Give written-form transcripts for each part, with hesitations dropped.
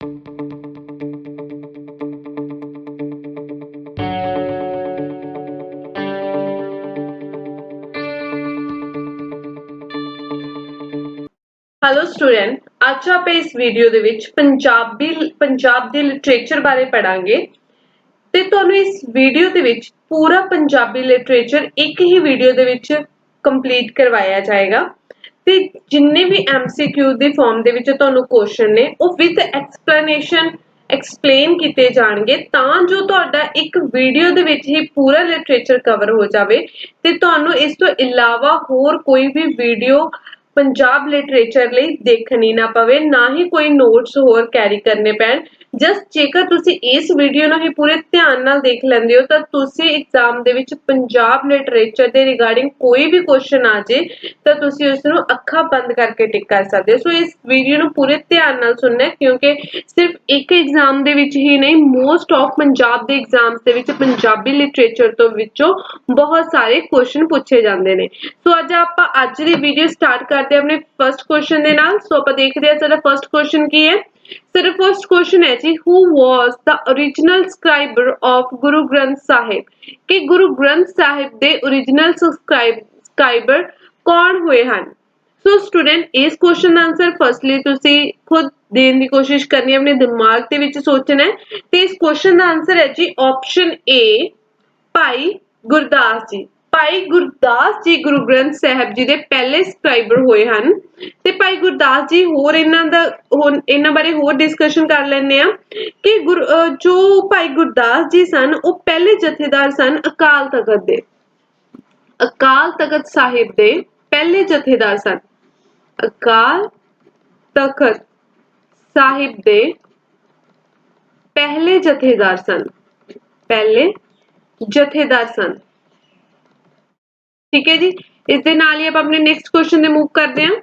Hello student, ਅੱਜ ਆਪਾਂ ਇਸ ਵੀਡੀਓ ਦੇ ਵਿੱਚ ਪੰਜਾਬ ਦੇ ਲਿਟਰੇਚਰ ਬਾਰੇ ਪੜਾਂਗੇ ਤੇ ਤੁਹਾਨੂੰ ਇਸ ਵੀਡੀਓ ਦੇ ਵਿੱਚ ਪੂਰਾ ਪੰਜਾਬੀ ਲਿਟਰੇਚਰ ਇੱਕ ਹੀ ਵੀਡੀਓ ਦੇ ਵਿੱਚ ਕੰਪਲੀਟ ਕਰਵਾਇਆ ਜਾਏਗਾ ਤੇ ਜਿੰਨੇ ਵੀ MCQ ਦੇ ਫਾਰਮ ਦੇ ਵਿੱਚ ਤੁਹਾਨੂੰ ਕੁਐਸਚਨ ਨੇ ਉਹ ਵਿਦ ਐਕਸਪਲੇਨੇਸ਼ਨ ਐਕਸਪਲੇਨ ਕੀਤੇ ਜਾਣਗੇ ਤਾਂ ਜੋ ਤੁਹਾਡਾ ਇੱਕ ਵੀਡੀਓ ਦੇ ਵਿੱਚ ਹੀ ਪੂਰਾ ਲਿਟਰੇਚਰ ਕਵਰ ਹੋ ਜਾਵੇ ਤੇ ਤੁਹਾਨੂੰ ਇਸ ਤੋਂ ਇਲਾਵਾ ਹੋਰ ਕੋਈ ਵੀ ਵੀਡੀਓ ਪੰਜਾਬ ਲਿਟਰੇਚਰ ਲਈ ਦੇਖਣੀ ਨਾ ਪਵੇ ਨਾ ਹੀ ਕੋਈ ਨੋਟਸ ਹੋਰ ਕੈਰੀ ਕਰਨੇ ਪੈਣ ਜਸਟ ਜੇਕਰ ਤੁਸੀਂ ਇਸ ਵੀਡੀਓ ਨੂੰ ਹੀ ਪੂਰੇ ਧਿਆਨ ਨਾਲ ਦੇਖ ਲੈਂਦੇ ਹੋ ਤਾਂ ਤੁਸੀਂ ਐਗਜ਼ਾਮ ਦੇ ਵਿੱਚ ਪੰਜਾਬ ਲਿਟਰੇਚਰ ਦੇ ਰਿਗਾਰਡਿੰਗ ਕੋਈ ਵੀ ਕੁਐਸਚਨ ਆ ਜੇ ਤਾਂ ਤੁਸੀਂ ਉਸ ਨੂੰ ਅੱਖਾਂ ਬੰਦ ਕਰਕੇ ਟਿਕ ਕਰ ਸਕਦੇ ਹੋ। ਸੋ ਇਸ ਵੀਡੀਓ ਨੂੰ ਪੂਰੇ ਧਿਆਨ ਨਾਲ ਸੁਣਨਾ ਕਿਉਂਕਿ ਸਿਰਫ ਇੱਕ ਐਗਜ਼ਾਮ ਦੇ ਵਿੱਚ ਹੀ ਨਹੀਂ ਮੋਸਟ ਆਫ ਪੰਜਾਬ ਦੇ ਐਗਜ਼ਾਮਸ ਦੇ ਵਿੱਚ ਪੰਜਾਬੀ ਲਿਟਰੇਚਰ ਤੋਂ ਵਿੱਚੋਂ ਬਹੁਤ ਸਾਰੇ ਕੁਐਸਚਨ ਪੁੱਛੇ ਜਾਂਦੇ ਨੇ। ਸੋ ਅੱਜ ਦੀ ਵੀਡੀਓ ਸਟਾਰਟ ਕਰਦੇ ਹਾਂ ਆਪਣੇ ਫਸਟ ਕੁਐਸਚਨ ਦੇ ਨਾਲ। ਸੋ ਆਪਾਂ ਦੇਖਦੇ ਹਾਂ ਸਾਡਾ ਫਸਟ ਕੁਐਸਚਨ ਕੀ ਹੈ। ਸਾਡਾ ਫਸਟ ਕੁਐਸਚਨ ਹੈ ਜੀ who was the original scriber of Guru Granth Sahib ਕਿ ਗੁਰੂ ਗ੍ਰੰਥ ਸਾਹਿਬ ਦੇ original ਸਬਸਕ੍ਰਾਈਬਰ ਕੌਣ ਹੋਏ ਹਨ। ਸੋ ਸਟੂਡੈਂਟ ਇਸ ਕੁਐਸਚਨ ਦਾ ਆਨਸਰ ਫਸਟਲੀ ਤੁਸੀਂ ਖੁਦ ਦੇਣ ਦੀ ਕੋਸ਼ਿਸ਼ ਕਰਨੀ ਹੈ, ਆਪਣੇ ਦਿਮਾਗ ਦੇ ਵਿੱਚ ਸੋਚਣਾ ਹੈ ਤੇ ਇਸ ਕੁਐਸਚਨ ਦਾ ਆਨਸਰ ਹੈ ਜੀ ਆਪਸ਼ਨ ਏ ਭਾਈ ਗੁਰਦਾਸ ਜੀ। ਭਾਈ ਗੁਰਦਾਸ ਜੀ ਗੁਰੂ ਗ੍ਰੰਥ ਸਾਹਿਬ ਜੀ ਦੇ ਪਹਿਲੇ ਸਬਸਕ੍ਰਾਈਬਰ ਹੋਏ ਹਨ ਤੇ ਭਾਈ ਗੁਰਦਾਸ ਜੀ ਹੋਰ ਇਹਨਾਂ ਬਾਰੇ ਹੋਰ ਡਿਸਕਸ਼ਨ ਕਰ ਲੈਂਦੇ ਆ ਕਿ ਜੋ ਭਾਈ ਗੁਰਦਾਸ ਜੀ ਸਨ ਉਹ ਪਹਿਲੇ ਜਥੇਦਾਰ ਸਨ ਅਕਾਲ ਤਖਤ ਸਾਹਿਬ ਦੇ ਪਹਿਲੇ ਜਥੇਦਾਰ ਸਨ। ਅਕਾਲ ਤਖਤ ਸਾਹਿਬ ਦੇ ਪਹਿਲੇ ਜਥੇਦਾਰ ਸਨ। ਠੀਕ ਹੈ ਜੀ, ਇਸ ਦੇ ਨਾਲ ਹੀ ਆਪਾਂ ਆਪਣੇ ਨੈਕਸਟ ਕੁਐਸਚਨ ਦੇ ਮੂਵ ਕਰਦੇ ਹਾਂ।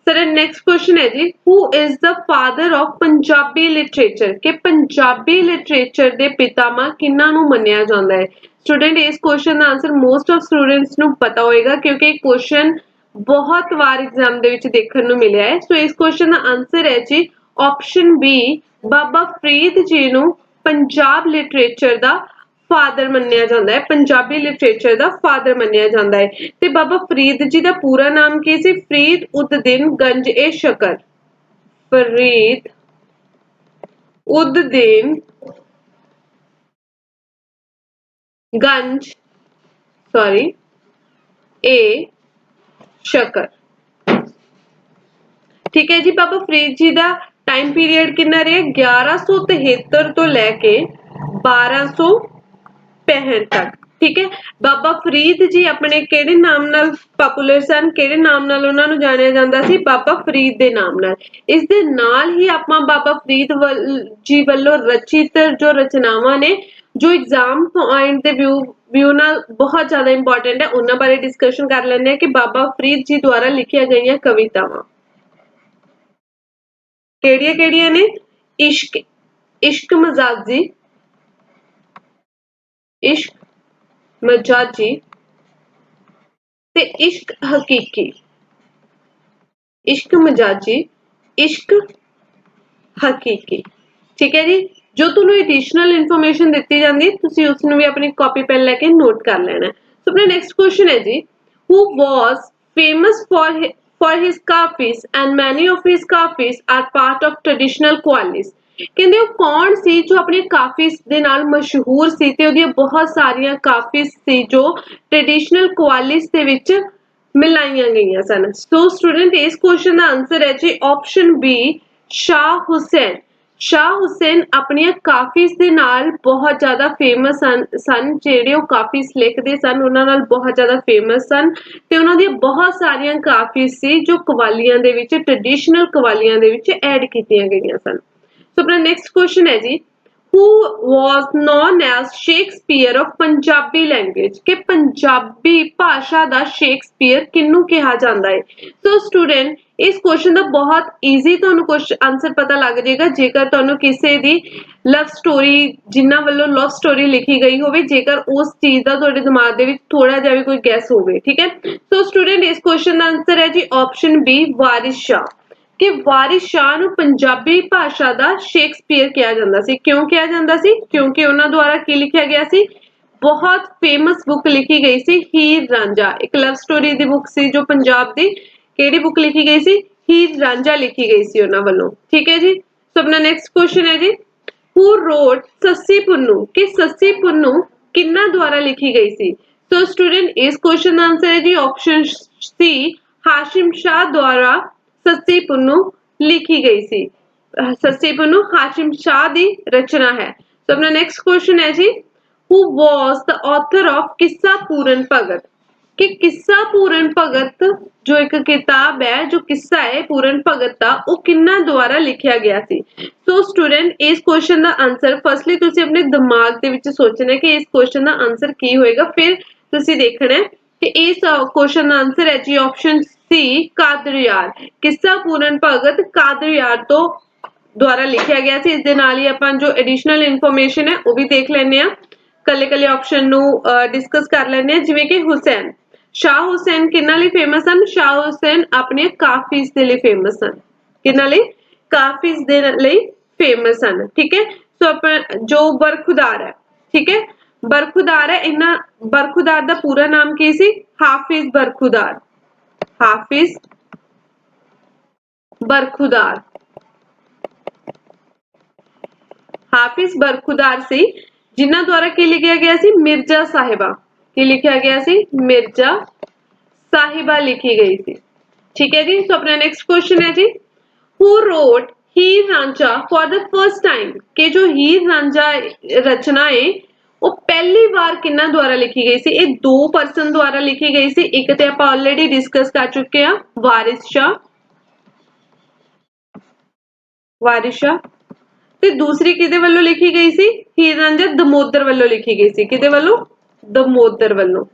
ਸਾਡਾ ਨੈਕਸਟ ਕੁਐਸਚਨ ਹੈ ਜੀ who is the father of Punjabi literature ਕਿ ਪੰਜਾਬੀ ਲਿਟਰੇਚਰ ਦੇ ਪਿਤਾਮਾ ਕਿਹਨਾਂ ਨੂੰ ਮੰਨਿਆ ਜਾਂਦਾ ਹੈ। ਸਟੂਡੈਂਟ ਇਸ ਕੁਐਸਚਨ ਦਾ ਆਨਸਰ ਮੋਸਟ ਆਫ ਸਟੂਡੈਂਟਸ ਨੂੰ ਪਤਾ ਹੋਏਗਾ ਕਿਉਂਕਿ ਇਹ ਕੁਐਸਚਨ ਬਹੁਤ ਵਾਰ ਐਗਜ਼ਾਮ ਦੇ ਵਿੱਚ ਦੇਖਣ ਨੂੰ ਮਿਲਿਆ ਹੈ। ਸੋ ਇਸ ਕੁਐਸਚਨ ਦਾ ਆਨਸਰ ਹੈ ਜੀ ਆਪਸ਼ਨ ਬੀ ਬਾਬਾ ਫਰੀਦ ਜੀ ਨੂੰ ਪੰਜਾਬ ਲਿਟਰੇਚਰ ਦਾ ਫਾਦਰ ਮੰਨਿਆ ਜਾਂਦਾ ਹੈ, ਪੰਜਾਬੀ ਲਿਟਰੇਚਰ ਦਾ ਫਾਦਰ ਮੰਨਿਆ ਜਾਂਦਾ ਹੈ। ਤੇ ਬਾਬਾ ਫਰੀਦ ਜੀ ਦਾ ਪੂਰਾ ਨਾਮ ਕੀ ਸੀ? ਫਰੀਦ ਉਦ ਦਿਨ ਗੰਜ-ਏ-ਸ਼ਕਰ। ਫਰੀਦ ਉਦ ਦਿਨ ਏ ਸ਼ਕਰ। ਠੀਕ ਹੈ ਜੀ, ਬਾਬਾ ਫਰੀਦ ਜੀ ਦਾ ਟਾਈਮ ਪੀਰੀਅਡ ਕਿੰਨਾ ਰਿਹਾ? 1173 ਤੋਂ ਲੈ ਕੇ 1265 ਤੱਕ। ਠੀਕ ਹੈ, ਬਾਬਾ ਫਰੀਦ ਜੀ ਆਪਣੇ ਕਿਹੜੇ ਨਾਮ ਨਾਲ ਪਪੂਲਰ ਸਨ, ਕਿਹੜੇ ਨਾਮ ਨਾਲ ਉਹਨਾਂ ਨੂੰ ਜਾਣਿਆ ਜਾਂਦਾ ਸੀ? ਬਾਬਾ ਫਰੀਦ ਦੇ ਨਾਮ ਨਾਲ। ਇਸ ਦੇ ਨਾਲ ਹੀ ਆਪਾਂ ਬਾਬਾ ਫਰੀਦ ਜੀ ਵੱਲੋਂ ਰਚਿਤ ਜੋ ਰਚਨਾਵਾਂ ਨੇ ਜੋ ਐਗਜ਼ਾਮ ਪੁਆਇੰਟ ਦੇ ਵਿਊ ਨਾਲ ਬਹੁਤ ਜ਼ਿਆਦਾ ਇੰਪੋਰਟੈਂਟ ਹੈ ਉਹਨਾਂ ਬਾਰੇ ਡਿਸਕਸ਼ਨ ਕਰ ਲੈਂਦੇ ਹਾਂ ਕਿ ਬਾਬਾ ਫਰੀਦ ਜੀ ਦੁਆਰਾ ਲਿਖੀਆਂ ਗਈਆਂ ਕਵਿਤਾਵਾਂ ਕਿਹੜੀਆਂ ਨੇ? ਇਸ਼ਕ ਮਜਾਜੀ ਤੇ ਇਸ਼ਕ ਹਕੀਕੀ। ਇਸ਼ਕ ਮਜਾਜੀ, ਇਸ਼ਕ ਹਕੀਕੀ। ਠੀਕ ਹੈ ਜੀ, ਜੋ ਤੁਹਾਨੂੰ ਐਡੀਸ਼ਨਲ ਇਨਫੋਰਮੇਸ਼ਨ ਦਿੱਤੀ ਜਾਂਦੀ ਤੁਸੀਂ ਉਸ ਨੂੰ ਵੀ ਆਪਣੀ ਕਾਪੀ ਪੈਨ ਲੈ ਕੇ ਨੋਟ ਕਰ ਲੈਣਾ। ਸੋ ਆਪਣਾ ਨੈਕਸਟ ਕੁਐਸਚਨ ਹੈ ਜੀ who was famous for his ਕਾਫੀਸ and many of his ਕਾਫੀਸ are part of traditional qawwalis। ਕਹਿੰਦੇ ਉਹ ਕੌਣ ਸੀ ਜੋ ਆਪਣੇ ਕਾਫੀਸ ਦੇ ਨਾਲ ਮਸ਼ਹੂਰ ਸੀ ਤੇ ਉਹਦੀਆਂ ਬਹੁਤ ਸਾਰੀਆਂ ਕਾਫੀਸ ਸੀ ਜੋ ਟ੍ਰੈਡੀਸ਼ਨਲ ਕਵਾਲੀਸ ਦੇ ਵਿੱਚ ਮਿਲਾਈਆਂ ਗਈਆਂ ਸਨ। ਸੋ ਸਟੂਡੈਂਟ ਇਸ ਕੁਐਸਚਨ ਦਾ ਆਨਸਰ ਹੈ ਜੀ ਆਪਸ਼ਨ ਬੀ ਸ਼ਾਹ ਹੁਸੈਨ। ਸ਼ਾਹ ਹੁਸੈਨ ਆਪਣੀਆਂ ਕਾਫੀਸ ਦੇ ਨਾਲ ਬਹੁਤ ਜ਼ਿਆਦਾ ਫੇਮਸ ਸਨ ਜਿਹੜੇ ਉਹ ਕਾਫੀਸ ਲਿਖਦੇ ਸਨ ਉਹਨਾਂ ਨਾਲ ਬਹੁਤ ਜ਼ਿਆਦਾ ਫੇਮਸ ਸਨ ਤੇ ਉਹਨਾਂ ਦੀਆਂ ਬਹੁਤ ਸਾਰੀਆਂ ਕਾਫੀਸ ਸੀ ਜੋ ਕਵਾਲੀਆਂ ਦੇ ਵਿੱਚ ਟ੍ਰੈਡੀਸ਼ਨਲ ਕਵਾਲੀਆਂ ਦੇ ਵਿੱਚ ਐਡ ਕੀਤੀਆਂ ਗਈਆਂ ਸਨ। ਸੋ ਆਪਣਾ ਨੈਕਸਟ ਕੁਐਸਚਨ ਹੈ ਜੀ who was known as Shakespeare of Punjabi language ਕਿ ਪੰਜਾਬੀ ਭਾਸ਼ਾ ਦਾ ਸ਼ੇਕਸਪੀਅਰ ਕਿਹਨੂੰ ਕਿਹਾ ਜਾਂਦਾ ਹੈ। ਸੋ ਸਟੂਡੈਂਟ ਇਸ ਕੁਐਸਚਨ ਦਾ ਬਹੁਤ ਈਜ਼ੀ ਤੁਹਾਨੂੰ ਆਨਸਰ ਪਤਾ ਲੱਗ ਜਾਏਗਾ ਜੇਕਰ ਤੁਹਾਨੂੰ ਕਿਸੇ ਦੀ ਲਵ ਸਟੋਰੀ ਜਿਨ੍ਹਾਂ ਵੱਲੋਂ ਲਵ ਸਟੋਰੀ ਲਿਖੀ ਗਈ ਹੋਵੇ ਜੇਕਰ ਉਸ ਚੀਜ਼ ਦਾ ਤੁਹਾਡੇ ਦਿਮਾਗ ਦੇ ਵਿੱਚ ਥੋੜਾ ਜਿਹਾ ਵੀ ਕੋਈ ਗੈਸ ਹੋਵੇ। ਠੀਕ ਹੈ, ਸੋ ਸਟੂਡੈਂਟ ਇਸ ਕੁਐਸਚਨ ਦਾ ਆਨਸਰ ਹੈ ਜੀ ਆਪਸ਼ਨ ਬੀ ਵਾਰਿਸ ਸ਼ਾਹ। कि वारिस शाह ਨੂੰ ਪੰਜਾਬੀ ਭਾਸ਼ਾ ਦਾ ਸ਼ੇਕਸਪੀਅਰ ਕਿਹਾ ਜਾਂਦਾ ਸੀ। ਕਿਉਂ ਕਿਹਾ ਜਾਂਦਾ ਸੀ? ਕਿਉਂਕਿ ਉਹਨਾਂ ਦੁਆਰਾ ਕੀ ਲਿਖਿਆ ਗਿਆ ਸੀ? ਬਹੁਤ ਫੇਮਸ ਬੁੱਕ ਲਿਖੀ ਗਈ ਸੀ ਹੀਰ ਰਾਂਝਾ, ਇੱਕ ਲਵ ਸਟੋਰੀ ਦੀ ਬੁੱਕ ਸੀ ਜੋ ਪੰਜਾਬ ਦੀ। ਕਿਹੜੀ ਬੁੱਕ ਲਿਖੀ ਗਈ ਸੀ? ਹੀਰ ਰਾਂਝਾ ਲਿਖੀ ਗਈ ਸੀ ਉਹਨਾਂ ਵੱਲੋਂ। ਠੀਕ ਹੈ ਜੀ। ਸੋ ਆਪਣਾ ਨੈਕਸਟ ਕੁਐਸਚਨ ਹੈ ਜੀ, who wrote ਸੱਸੀ ਪੁੰਨੂ, ਕਿ ਸੱਸੀ ਪੁੰਨੂ ਕਿੰਨਾ ਦੁਆਰਾ ਲਿਖੀ ਗਈ ਸੀ? ਸੋ ਸਟੂਡੈਂਟ ਇਸ ਕੁਐਸਚਨ ਦਾ ਆਂਸਰ ਹੈ ਜੀ ਆਪਸ਼ਨ ਸੀ, ਹਾਸ਼ਿਮ ਸ਼ਾਹ ਦੁਆਰਾ ਸੱਸੀ ਪੁੰਨੂ ਲਿਖੀ ਗਈ ਸੀ। ਸੱਸੀ ਪੁੰਨੂ ਹਾਸ਼ਿਮ ਸ਼ਾਹ ਦੀ ਰਚਨਾ ਹੈ। ਸੋ ਆਪਣਾ ਨੈਕਸਟ ਕੁਐਸਚਨ ਹੈ ਜੀ, who was the author of ਕਿੱਸਾ ਪੂਰਨ ਭਗਤ, ਕਿ ਕਿੱਸਾ ਪੂਰਨ ਭਗਤ ਜੋ ਇੱਕ ਕਿਤਾਬ ਹੈ, ਜੋ ਕਿੱਸਾ ਹੈ ਪੂਰਨ ਭਗਤ ਦਾ, ਉਹ ਕਿੰਨਾ ਦੁਆਰਾ ਲਿਖਿਆ ਗਿਆ ਸੀ? ਸੋ ਸਟੂਡੈਂਟ ਇਸ ਕੁਐਸਚਨ ਦਾ ਆਂਸਰ ਫਸਟਲੀ ਤੁਸੀਂ ਆਪਣੇ ਦਿਮਾਗ ਦੇ ਵਿੱਚ ਸੋਚਣਾ ਕਿ ਇਸ ਕੁਐਸਚਨ ਦਾ ਆਂਸਰ ਕੀ ਹੋਏਗਾ, ਫਿਰ ਤੁਸੀਂ ਦੇਖਣਾ ਹੈ ਕਿ ਇਸ ਕੁਐਸਚਨ ਦਾ ਆਂਸਰ ਹੈ ਜੀ ਆਪਸ਼ਨ ਸੀ, ਕਾਦਰਯਾਰ। ਕਿੱਸਾ ਪੂਰਨ ਭਗਤ ਕਾਦਰਯਾਰ ਤੋਂ ਦੁਆਰਾ ਲਿਖਿਆ ਗਿਆ ਸੀ। ਇਸ ਦੇ ਨਾਲ ਹੀ ਆਪਾਂ ਜੋ ਐਡੀਸ਼ਨਲ ਇਨਫੋਰਮੇਸ਼ਨ ਹੈ ਉਹ ਵੀ ਦੇਖ ਲੈਂਦੇ ਆ, ਕੱਲੇ ਕੱਲੇ ਆਪਸ਼ਨ ਨੂੰ ਡਿਸਕਸ ਕਰ ਲੈਂਦੇ ਆ। ਜਿਵੇਂ ਕਿ ਹੁਸੈਨ, ਸ਼ਾਹ ਹੁਸੈਨ ਕਿਹਨਾਂ ਲਈ ਫੇਮਸ ਹਨ? ਸ਼ਾਹ ਹੁਸੈਨ ਆਪਣੀਆਂ ਕਾਫੀਜ਼ ਦੇ ਲਈ ਫੇਮਸ ਹਨ। ਕਿਹਨਾਂ ਲਈ? ਕਾਫੀਜ਼ ਦੇ ਲਈ ਫੇਮਸ ਹਨ। ਠੀਕ ਹੈ। ਸੋ ਆਪਾਂ ਜੋ ਬਰਖੁਦਾਰ ਹੈ, ਠੀਕ ਹੈ, ਬਰਖੁਦਾਰ ਹੈ, ਇਹਨਾਂ ਬਰਖੁਦਾਰ ਦਾ ਪੂਰਾ ਨਾਮ ਕੀ ਸੀ? ਹਾਫਿਜ਼ ਬਰਖੁਦਾਰ। ਹਾਫਿਜ਼ ਬਰਖੁਦਾਰ, ਹਾਫਿਜ਼ ਬਰਖੁਦਾਰ ਸੀ ਜਿਨ੍ਹਾਂ ਦੁਆਰਾ ਕੀ ਲਿਖਿਆ ਗਿਆ ਸੀ? ਮਿਰਜ਼ਾ ਸਾਹਿਬਾ। ਕੀ ਲਿਖਿਆ ਗਿਆ ਸੀ? ਮਿਰਜ਼ਾ ਸਾਹਿਬਾ ਲਿਖੀ ਗਈ ਸੀ। ਠੀਕ ਹੈ ਜੀ। ਸੋ ਆਪਣਾ ਨੈਕਸਟ ਕੁਐਸਚਨ ਹੈ ਜੀ, who wrote Heer Ranjha for the first time, ਕਿ ਜੋ ਹੀਰ ਰਾਂਝਾ ਰਚਨਾ ਹੈ ਉਹ ਪਹਿਲੀ ਵਾਰ ਕਿਹਨਾਂ ਦੁਆਰਾ ਲਿਖੀ ਗਈ ਸੀ? ਇਹ ਦੋ ਪਰਸਨ ਦੁਆਰਾ ਲਿਖੀ ਗਈ ਸੀ। ਇੱਕ ਤੇ ਆਪਾਂ ਆਲਰੇਡੀ ਡਿਸਕਸ ਕਰ ਚੁੱਕੇ ਆ, ਵਾਰਿਸ ਸ਼ਾਹ, ਵਾਰਿਸ ਸ਼ਾਹ, ਤੇ ਦੂਸਰੀ ਕਿਹਦੇ ਵੱਲੋਂ ਲਿਖੀ ਗਈ ਸੀ? ਹੀਰ ਰਾਂਝਾ ਦਮੋਦਰ ਵੱਲੋਂ ਲਿਖੀ ਗਈ ਸੀ। ਕਿਹਦੇ ਵੱਲੋਂ? ਦਮੋਦਰ ਵੱਲੋਂ।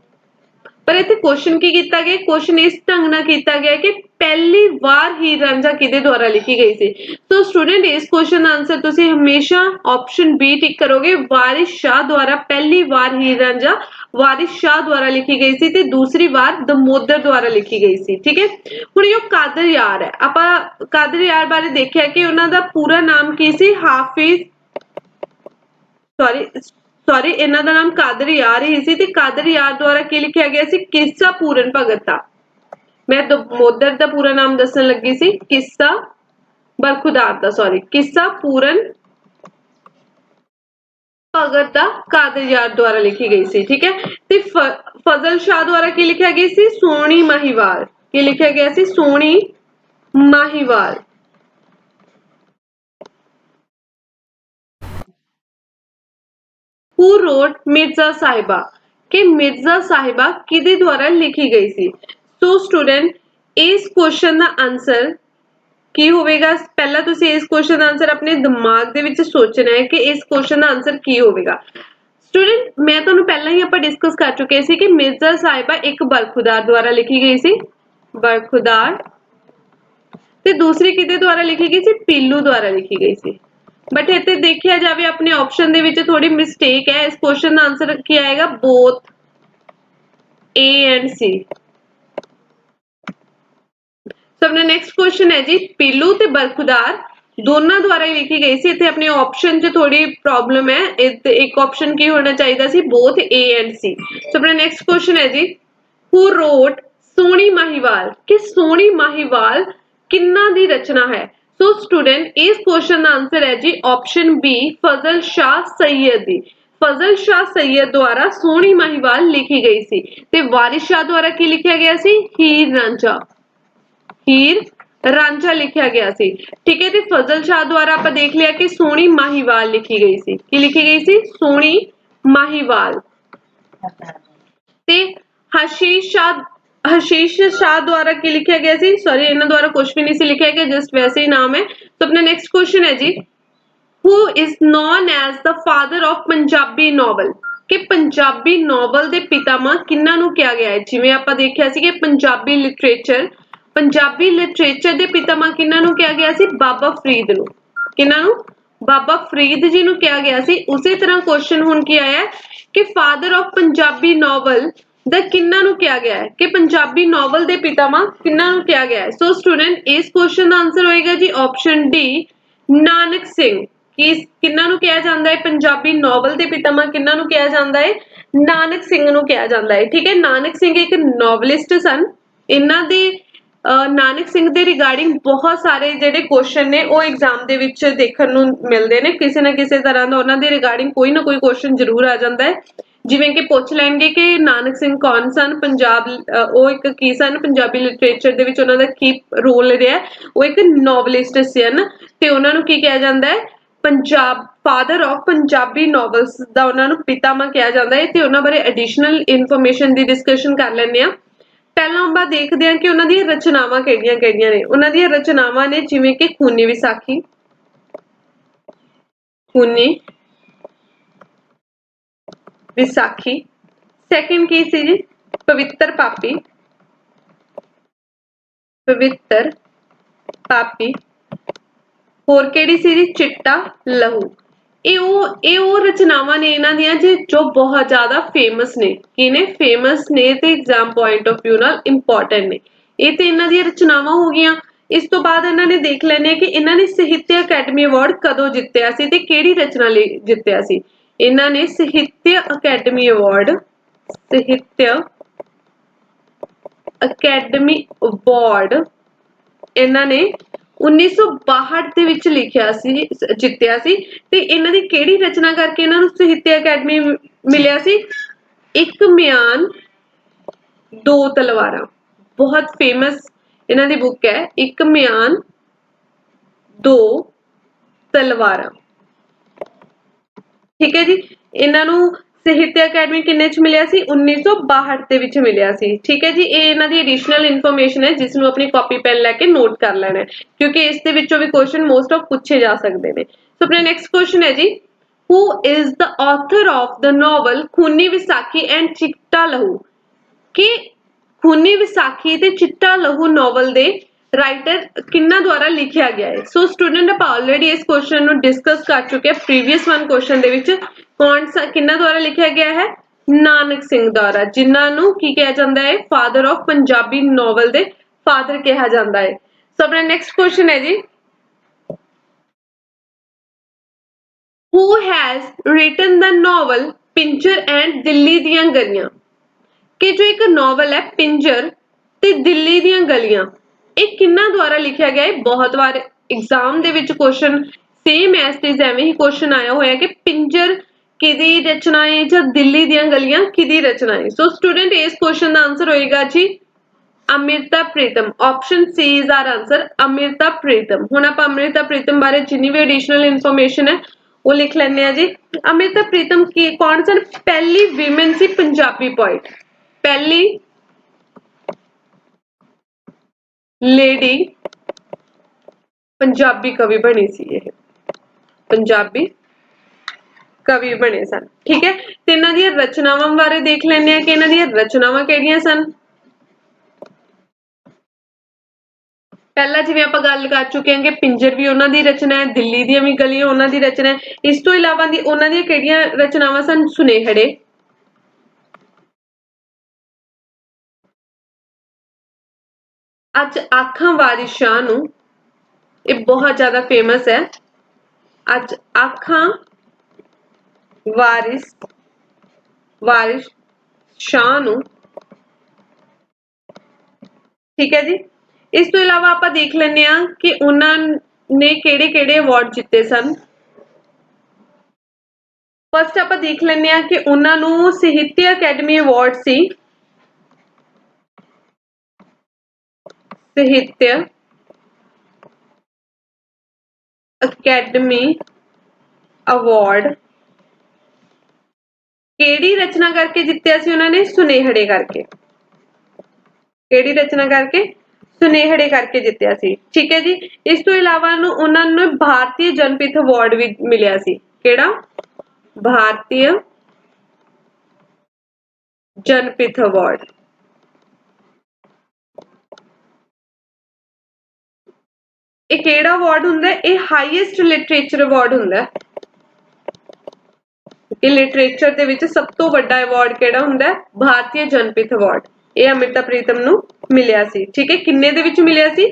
ਪਰ ਇੱਥੇ ਕੁਐਸਚਨ ਕੀ ਕੀਤਾ ਗਿਆ? ਕੁਐਸਚਨ ਇਸ ਢੰਗ ਨਾਲ ਕੀਤਾ ਗਿਆ ਕਿ ਪਹਿਲੀ ਵਾਰ ਹੀਰ ਰਾਂਝਾ ਕਿਹਦੇ ਦੁਆਰਾ ਲਿਖੀ ਗਈ ਸੀ। ਸੋ ਸਟੂਡੈਂਟ ਇਸ ਕੁਐਸਚਨ ਦਾ ਆਂਸਰ ਤੁਸੀਂ ਹਮੇਸ਼ਾ ਆਪਸ਼ਨ ਬੀ ਟਿਕ ਕਰੋਗੇ, ਵਾਰਿਸ ਸ਼ਾਹ ਦੁਆਰਾ ਪਹਿਲੀ ਵਾਰ ਹੀਰ ਰਾਂਝਾ ਵਾਰਿਸ ਸ਼ਾਹ ਦੁਆਰਾ ਲਿਖੀ ਗਈ ਸੀ ਤੇ ਦੂਸਰੀ ਵਾਰ ਦਮੋਦਰ ਦੁਆਰਾ ਲਿਖੀ ਗਈ ਸੀ। ਠੀਕ ਹੈ। ਹੁਣ ਇਹ ਕਾਦਰ ਯਾਰ ਹੈ, ਆਪਾਂ ਕਾਦਰ ਯਾਰ ਬਾਰੇ ਦੇਖਿਆ ਕਿ ਉਹਨਾਂ ਦਾ ਪੂਰਾ ਨਾਮ ਕੀ ਸੀ? ਹਾਫਿਜ਼ ਸੌਰੀ ਇਹਨਾਂ ਦਾ ਨਾਮ ਕਾਦਰ ਯਾਰ ਹੀ ਸੀ ਤੇ ਕਾਦਰ ਯਾਰ ਦੁਆਰਾ ਕੀ ਲਿਖਿਆ ਗਿਆ ਸੀ? ਕਿੱਸਾ ਪੂਰਨ ਭਗਤ ਦਾ। ਮੈਂ ਦਮੋਦਰ ਦਾ ਪੂਰਾ ਨਾਮ ਦੱਸਣ ਲੱਗੀ ਸੀ, ਕਿੱਸਾ ਬਰਖੁਦਾਰ ਦਾ, ਸੌਰੀ, ਕਿੱਸਾ ਪੂਰਨ ਭਗਤ ਦਾ ਕਾਦਰ ਯਾਰ ਦੁਆਰਾ ਲਿਖੀ ਗਈ ਸੀ। ਠੀਕ ਹੈ। ਤੇ ਫਜ਼ਲ ਸ਼ਾਹ ਦੁਆਰਾ ਕੀ ਲਿਖਿਆ ਗਿਆ ਸੀ? ਸੋਹਣੀ ਮਾਹੀਵਾਲ। ਕੀ ਲਿਖਿਆ ਗਿਆ ਸੀ? ਸੋਹਣੀ ਮਾਹੀਵਾਲ। who wrote ਮਿਰਜ਼ਾ ਸਾਹਿਬਾ, ਕਿ ਮਿਰਜ਼ਾ ਸਾਹਿਬਾ ਕਿਹਦੇ ਦੁਆਰਾ ਲਿਖੀ ਗਈ ਸੀ? ਸੋ ਸਟੂਡੈਂਟ ਇਸ ਕੁਐਸਚਨ ਦਾ ਆਂਸਰ ਕੀ ਹੋਵੇਗਾ? ਪਹਿਲਾਂ ਤੁਸੀਂ ਇਸ ਕੁਐਸਚਨ ਦਾ ਆਂਸਰ ਆਪਣੇ ਦਿਮਾਗ ਦੇ ਵਿੱਚ ਸੋਚਣਾ ਹੈ ਕਿ ਇਸ ਕੁਐਸਚਨ ਦਾ ਆਂਸਰ ਕੀ ਹੋਵੇਗਾ। ਸਟੂਡੈਂਟ ਮੈਂ ਤੁਹਾਨੂੰ ਪਹਿਲਾਂ ਹੀ ਆਪਾਂ ਡਿਸਕਸ ਕਰ ਚੁੱਕੇ ਸੀ ਕਿ ਮਿਰਜ਼ਾ ਸਾਹਿਬਾ ਇੱਕ ਬਰਖੁਦਾਰ ਦੁਆਰਾ ਲਿਖੀ ਗਈ ਸੀ, ਬਰਖੁਦਾਰ, ਤੇ ਦੂਸਰੀ ਕਿਹਦੇ ਦੁਆਰਾ ਲਿਖੀ ਗਈ ਸੀ? ਪੀਲੂ ਦੁਆਰਾ ਲਿਖੀ ਗਈ ਸੀ। ਬਟ ਇੱਥੇ ਦੇਖਿਆ ਜਾਵੇ ਆਪਣੇ ਆਪਸ਼ਨ ਦੇ ਵਿੱਚ ਥੋੜੀ ਮਿਸਟੇਕ ਹੈ। ਇਸ ਕੁਐਸਚਨ ਦਾ ਆਂਸਰ ਕੀ ਆਏਗਾ? ਬੋਥ A and C। ਸੋ ਆਪਣਾ ਨੈਕਸਟ ਕੁਐਸਚਨ ਹੈ ਜੀ, ਪੀਲੂ ਤੇ ਬਰਖੁਦਾਰ ਦੋਨਾਂ ਦੁਆਰਾ ਹੀ ਲਿਖੀ ਗਈ ਸੀ। ਇੱਥੇ ਆਪਣੇ ਆਪਸ਼ਨ 'ਚ ਥੋੜੀ ਪ੍ਰੋਬਲਮ ਹੈ, ਇੱਕ ਆਪਸ਼ਨ ਕੀ ਹੋਣਾ ਚਾਹੀਦਾ ਸੀ? ਬੋਥ A and C। ਸੋ ਆਪਣਾ ਨੈਕਸਟ ਕੁਐਸਚਨ ਹੈ ਜੀ, who wrote ਸੋਹਣੀ ਮਾਹੀਵਾਲ, ਕਿ ਸੋਹਣੀ ਮਾਹੀਵਾਲ ਕਿੰਨਾ ਦੀ ਰਚਨਾ ਹੈ? ਸੋ ਸਟੂਡੈਂਟ ਇਸ ਕੁਐਸਚਨ ਦਾ ਆਂਸਰ ਹੈ ਜੀ ਆਪਸ਼ਨ ਬੀ, ਫਜ਼ਲ ਸ਼ਾਹ ਸੈਯਦ ਦੀ। ਫਜ਼ਲ ਸ਼ਾਹ ਸੈਯਦ ਦੁਆਰਾ ਸੋਹਣੀ ਮਾਹੀਵਾਲ ਲਿਖੀ ਗਈ ਸੀ ਤੇ ਵਾਰਿਸ ਸ਼ਾਹ ਦੁਆਰਾ ਕੀ ਲਿਖਿਆ ਗਿਆ ਸੀ? ਹੀਰ ਰਾਂਝਾ। ਹੀਰ ਰਾਂਝਾ ਲਿਖਿਆ ਗਿਆ ਸੀ। ਠੀਕ ਹੈ। ਤੇ ਫਜ਼ਲ ਸ਼ਾਹ ਦੁਆਰਾ ਆਪਾਂ ਦੇਖ ਲਿਆ ਕਿ ਸੋਹਣੀ ਮਾਹੀਵਾਲ ਲਿਖੀ ਗਈ ਸੀ। ਕੀ ਲਿਖੀ ਗਈ ਸੀ? ਸੋਹਣੀ ਮਾਹੀਵਾਲ। ਤੇ ਹਸ਼ੀਸ਼ ਸ਼ਾਹ ਦੁਆਰਾ ਕੀ ਲਿਖਿਆ ਗਿਆ ਸੀ? ਸੌਰੀ ਇਹਨਾਂ ਦੁਆਰਾ ਕੁਝ ਵੀ ਨਹੀਂ ਸੀ ਲਿਖਿਆ ਗਿਆ, ਜਸਟ ਵੈਸੇ ਹੀ ਨਾਮ ਹੈ। तो अपना नेक्स्ट क्वेश्चन है जी, who is known as the father of Punjabi novel, कि पंजाबी नॉवल ਦੇ ਪਿਤਾਮਾ ਕਿਹਨਾਂ ਨੂੰ ਕਿਹਾ ਗਿਆ ਹੈ? ਜਿਵੇਂ ਆਪਾਂ ਦੇਖਿਆ ਸੀ ਕਿ ਪੰਜਾਬੀ ਲਿਟਰੇਚਰ ਦੇ ਪਿਤਾਮਾ ਕਿਹਨਾਂ ਨੂੰ ਕਿਹਾ ਗਿਆ ਸੀ? ਬਾਬਾ ਫਰੀਦ ਨੂੰ। ਕਿਹਨਾਂ ਨੂੰ? ਬਾਬਾ ਫਰੀਦ ਜੀ ਨੂੰ ਕਿਹਾ ਗਿਆ ਸੀ। ਉਸੇ ਤਰ੍ਹਾਂ ਕੁਐਸਚਨ ਹੁਣ ਕੀ ਆਇਆ ਕਿ father of Punjabi novel the किन्ना नू किया गया है कि पंजाबी नॉवल दे पितामह किन्ना नू किया गया है। सो स्टूडेंट इस क्वेश्चन का आंसर होएगा जी ऑप्शन डी नानक सिंह। कि किन्ना नू किया जाता है पंजाबी नॉवल दे पितामह किन्ना नू किया जाता है नानक सिंह नू किया जाता है। ठीक है, नानक सिंह एक नॉवलिस्ट सन। इन्हां दे नानक सिंह ਦੇ ਰਿਗਾਰਡਿੰਗ ਬਹੁਤ ਸਾਰੇ ਜਿਹੜੇ ਕੁਐਸਚਨ ਨੇ ਉਹ ਐਗਜ਼ਾਮ ਦੇ ਵਿੱਚ ਦੇਖਣ ਨੂੰ ਮਿਲਦੇ ਨੇ। ਕਿਸੇ ਨਾ ਕਿਸੇ ਤਰ੍ਹਾਂ ਦਾ ਉਹਨਾਂ ਦੇ ਰਿਗਾਰਡਿੰਗ ਕੋਈ ਨਾ ਕੋਈ ਕੁਐਸਚਨ ਜ਼ਰੂਰ ਆ ਜਾਂਦਾ ਹੈ। ਜਿਵੇਂ ਕਿ ਪੁੱਛ ਲੈਣਗੇ ਕਿ ਨਾਨਕ ਸਿੰਘ ਕੌਣ ਸਨ, ਪੰਜਾਬ ਉਹ ਇੱਕ ਕੀ ਸਨ, ਪੰਜਾਬੀ ਲਿਟਰੇਚਰ ਦੇ ਵਿੱਚ ਉਹਨਾਂ ਦਾ ਕੀ ਰੋਲ ਰਿਹਾ। ਉਹ ਇੱਕ ਨੋਵਲਿਸਟ ਸਨ ਤੇ ਉਹਨਾਂ ਨੂੰ ਕੀ ਕਿਹਾ ਜਾਂਦਾ ਹੈ Punjab father of Punjabi novels ਦਾ ਉਹਨਾਂ ਨੂੰ ਪਿਤਾਮਾ ਕਿਹਾ ਜਾਂਦਾ ਹੈ। ਤੇ ਉਹਨਾਂ ਬਾਰੇ ਐਡੀਸ਼ਨਲ ਇਨਫੋਰਮੇਸ਼ਨ ਦੀ ਡਿਸਕਸ਼ਨ ਕਰ ਲੈਂਦੇ ਆ। ਪਹਿਲਾਂ ਆਪਾਂ ਦੇਖਦੇ ਹਾਂ ਕਿ ਉਹਨਾਂ ਦੀਆਂ ਰਚਨਾਵਾਂ ਕਿਹੜੀਆਂ-ਕਿਹੜੀਆਂ ਨੇ। ਉਹਨਾਂ ਦੀਆਂ ਰਚਨਾਵਾਂ ਨੇ ਜਿਵੇਂ ਕਿ ਖੂਨੀ ਵਿਸਾਖੀ, ਖੂਨੀ ਵਿਸਾਖੀ। ਸੈਕਿੰਡ ਕੀ ਸੀ ਜੀ ਪਵਿੱਤਰ ਪਾਪੀ, ਪਵਿੱਤਰ ਪਾਪੀ। ਹੋਰ ਕਿਹੜੀ ਸੀ ਜੀ ਚਿੱਟਾ ਲਹੂ। ਇਹ ਉਹ ਰਚਨਾਵਾਂ ਨੇ ਇਹਨਾਂ ਦੀਆਂ ਜੋ ਬਹੁਤ ਜ਼ਿਆਦਾ ਫੇਮਸ ਨੇ। ਕੀ ਨੇ ਫੇਮਸ ਨੇ ਤੇ ਐਗਜ਼ਾਮ ਪੁਆਇੰਟ ਆਫ ਵਿਊ ਨਾਲ ਇੰਪੋਰਟੈਂਟ ਨੇ। ਇਹ ਤੇ ਇਹਨਾਂ ਦੀਆਂ ਰਚਨਾਵਾਂ ਹੋ ਗਈਆਂ। ਇਸ ਤੋਂ ਬਾਅਦ ਇਹਨਾਂ ਨੇ ਦੇਖ ਲੈਣੇ ਕਿ ਇਹਨਾਂ ਨੇ ਸਾਹਿਤਯ ਅਕੈਡਮੀ ਅਵਾਰਡ ਕਦੋਂ ਜਿੱਤਿਆ ਸੀ ਤੇ ਕਿਹੜੀ ਰਚਨਾ ਲਈ ਜਿੱਤਿਆ ਸੀ। ਇਹਨਾਂ ਨੇ ਸਾਹਿਤਯ ਅਕੈਡਮੀ ਅਵਾਰਡ, ਸਾਹਿਤਯ ਅਕੈਡਮੀ ਅਵਾਰਡ ਇਹਨਾਂ ਨੇ 1962 ਦੇ ਵਿੱਚ ਲਿਖਿਆ ਸੀ, ਜਿੱਤਿਆ ਸੀ। ਤੇ ਇਹਨਾਂ ਦੀ ਕਿਹੜੀ ਰਚਨਾ ਕਰਕੇ ਇਹਨਾਂ ਨੂੰ ਸਾਹਿਤਯ ਅਕੈਡਮੀ ਮਿਲਿਆ ਸੀ। ਇੱਕ ਮਿਆਨ ਦੋ ਤਲਵਾਰਾਂ। ਬਹੁਤ ਫੇਮਸ ਇਹਨਾਂ ਦੀ ਬੁੱਕ ਹੈ ਇੱਕ ਮਿਆਨ ਦੋ ਤਲਵਾਰਾਂ। ਠੀਕ ਹੈ ਜੀ, ਇਹਨਾਂ ਨੂੰ ਸਾਹਿਤਯ ਅਕੈਡਮੀ ਕਿੰਨੇ ਚ ਮਿਲਿਆ ਸੀ 1962 ਦੇ ਵਿੱਚ ਮਿਲਿਆ ਸੀ। ਠੀਕ ਹੈ ਜੀ, ਇਹ ਇਹਨਾਂ ਦੀ ਐਡੀਸ਼ਨਲ ਇਨਫੋਰਮੇਸ਼ਨ ਹੈ ਜਿਸ ਨੂੰ ਆਪਣੀ ਕਾਪੀ ਪੈਨ ਲੈ ਕੇ ਨੋਟ ਕਰ ਲੈਣਾ ਹੈ ਕਿਉਂਕਿ ਇਸ ਦੇ ਵਿੱਚੋਂ ਵੀ ਕੁਐਸਚਨ ਮੋਸਟ ਆਫ ਪੁੱਛੇ ਜਾ ਸਕਦੇ ਨੇ। ਸੋ ਆਪਣਾ ਨੈਕਸਟ ਕੁਐਸਚਨ ਹੈ ਜੀ who is the author of the novel ਖੂਨੀ ਵਿਸਾਖੀ and ਚਿੱਟਾ ਲਹੂ। ਕਿ ਖੂਨੀ ਵਿਸਾਖੀ ਤੇ ਚਿੱਟਾ ਲਹੂ ਨੋਵਲ ਦੇ ਰਾਈਟਰ ਕਿੰਨਾ ਦੁਆਰਾ ਲਿਖਿਆ ਗਿਆ ਹੈ। ਸੋ ਸਟੂਡੈਂਟ ਆਪਾਂ ਆਲਰੇਡੀ ਇਸ ਕੁਐਸਚਨ ਨੂੰ ਡਿਸਕਸ ਕਰ ਚੁੱਕੇ ਹਾਂ ਪ੍ਰੀਵੀਅਸ ਵਨ ਕੁਐਸਚਨ ਦੇ ਵਿੱਚ। ਕਿੰਨਾ ਦੁਆਰਾ ਲਿਖਿਆ ਗਿਆ ਹੈ ਨਾਨਕ ਸਿੰਘ ਦੁਆਰਾ, ਜਿਨ੍ਹਾਂ ਨੂੰ ਕੀ ਕਿਹਾ ਜਾਂਦਾ ਹੈ ਫਾਦਰ ਆਫ ਪੰਜਾਬੀ ਨੋਵਲ ਦੇ ਫਾਦਰ ਕਿਹਾ ਜਾਂਦਾ ਹੈ। ਸੋ ਆਪਣਾ ਨੈਕਸਟ ਕੁਐਸਚਨ ਹੈ ਜੀ who has written the novel Pinjar and Delhi ਦੀਆਂ ਗਲੀਆਂ। ਕਿ ਜੋ ਇੱਕ ਨੋਵਲ ਹੈ ਪਿੰਜਰ ਤੇ ਦਿੱਲੀ ਦੀਆਂ ਗਲੀਆਂ ਇਹ ਕਿੰਨਾ ਦੁਆਰਾ ਲਿਖਿਆ ਗਿਆ ਹੈ। ਬਹੁਤ ਵਾਰ ਐਗਜ਼ਾਮ ਦੇ ਵਿੱਚ question same as it is ਐਵੇਂ ਹੀ ਕੁਐਸਚਨ ਆਇਆ ਹੋਇਆ ਕਿ ਪਿੰਜਰ ਕਿਹਦੀ ਰਚਨਾ ਹੈ ਜਾਂ ਦਿੱਲੀ ਦੀਆਂ ਗਲੀਆਂ ਕਿਹਦੀ ਰਚਨਾ ਹੈ। ਸੋ ਸਟੂਡੈਂਟ ਇਸ ਕੁਐਸਚਨ ਦਾ ਆਂਸਰ ਹੋਏਗਾ ਜੀ Amrita Pritam. Option C is our answer Amrita Pritam. ਹੁਣ ਆਪਾਂ ਅੰਮ੍ਰਿਤਾ ਪ੍ਰੀਤਮ ਬਾਰੇ ਜਿੰਨੀ ਵੀ ਐਡੀਸ਼ਨਲ ਇਨਫੋਰਮੇਸ਼ਨ ਹੈ ਉਹ ਲਿਖ ਲੈਂਦੇ ਆ ਜੀ। ਅੰਮ੍ਰਿਤਾ ਪ੍ਰੀਤਮ ਕੀ ਕੌਣ ਸਨ ਪਹਿਲੀ ਵਿਮਨ ਸੀ ਪੰਜਾਬੀ ਪੋਇਟ, ਪਹਿਲੀ ਲੇਡੀ ਪੰਜਾਬੀ ਕਵੀ ਬਣੀ ਸੀ। ਇਹ ਪੰਜਾਬੀ ਕਵੀ ਬਣੇ ਸਨ। ਠੀਕ ਹੈ, ਤੇ ਇਹਨਾਂ ਦੀਆਂ ਰਚਨਾਵਾਂ ਬਾਰੇ ਦੇਖ ਲੈਂਦੇ ਆ ਕਿ ਇਹਨਾਂ ਦੀਆਂ ਰਚਨਾਵਾਂ ਕਿਹੜੀਆਂ ਸਨ। ਪਹਿਲਾਂ ਜਿਵੇਂ ਆਪਾਂ ਗੱਲ ਕਰ ਚੁੱਕੇ ਹਾਂ ਕਿ ਪਿੰਜਰ ਵੀ ਉਹਨਾਂ ਦੀ ਰਚਨਾ ਹੈ, ਦਿੱਲੀ ਦੀਆਂ ਵੀ ਗਲੀਆਂ ਉਹਨਾਂ ਦੀ ਰਚਨਾ ਹੈ। ਇਸ ਤੋਂ ਇਲਾਵਾ ਉਹਨਾਂ ਦੀਆਂ ਕਿਹੜੀਆਂ ਰਚਨਾਵਾਂ ਸਨ ਸੁਨੇਹੜੇ, ਅੱਜ ਆਖਾਂ ਵਾਰਿਸ ਸ਼ਾਹ ਨੂੰ, ਇਹ ਬਹੁਤ ਜ਼ਿਆਦਾ ਫੇਮਸ ਹੈ ਅੱਜ ਆਖਾਂ ਵਾਰਿਸ ਸ਼ਾਹ ਨੂੰ। ਠੀਕ ਹੈ ਜੀ, ਇਸ ਤੋਂ ਇਲਾਵਾ ਆਪਾਂ ਦੇਖ ਲੈਂਦੇ ਹਾਂ ਕਿ ਉਹਨਾਂ ਨੇ ਕਿਹੜੇ-ਕਿਹੜੇ ਅਵਾਰਡ ਜਿੱਤੇ ਸਨ। ਫਸਟ ਆਪਾਂ ਦੇਖ ਲੈਂਦੇ ਹਾਂ ਕਿ ਉਹਨਾਂ ਨੂੰ ਸਾਹਿਤਯ ਅਕੈਡਮੀ ਅਵਾਰਡ ਸੀ, ਸਾਹਿਤਯ ਅਕੈਡਮੀ ਅਵਾਰਡ ਕਿਹੜੀ ਰਚਨਾ ਕਰਕੇ ਜਿੱਤਿਆ ਸੀ ਉਹਨਾਂ ਨੇ ਸੁਨੇਹੜੇ ਕਰਕੇ। ਕਿਹੜੀ ਰਚਨਾ ਕਰਕੇ ਸੁਨੇਹੜੇ ਕਰਕੇ ਜਿੱਤਿਆ ਸੀ। ਠੀਕ ਹੈ ਜੀ, ਇਸ ਤੋਂ ਇਲਾਵਾ ਉਹਨਾਂ ਨੂੰ ਭਾਰਤੀ ਜਨਪਿਥ ਅਵਾਰਡ ਵੀ ਮਿਲਿਆ ਸੀ। ਕਿਹੜਾ ਭਾਰਤੀ ਜਨਪਿਥ ਅਵਾਰਡ। ਇਹ ਕਿਹੜਾ ਅਵਾਰਡ ਹੁੰਦਾ ਇਹ ਹਾਈਐਸਟ ਲਿਟਰੇਚਰ ਅਵਾਰਡ ਹੁੰਦਾ कि लिटरेचर दे विच सब तो वड्डा अवार्ड किहड़ा हुंदा है? भारतीय जनपिथ अवार्ड। ये अमृता प्रीतम नूं मिलिया सी। ठीक है, किन्ने दे विच मिलिया सी?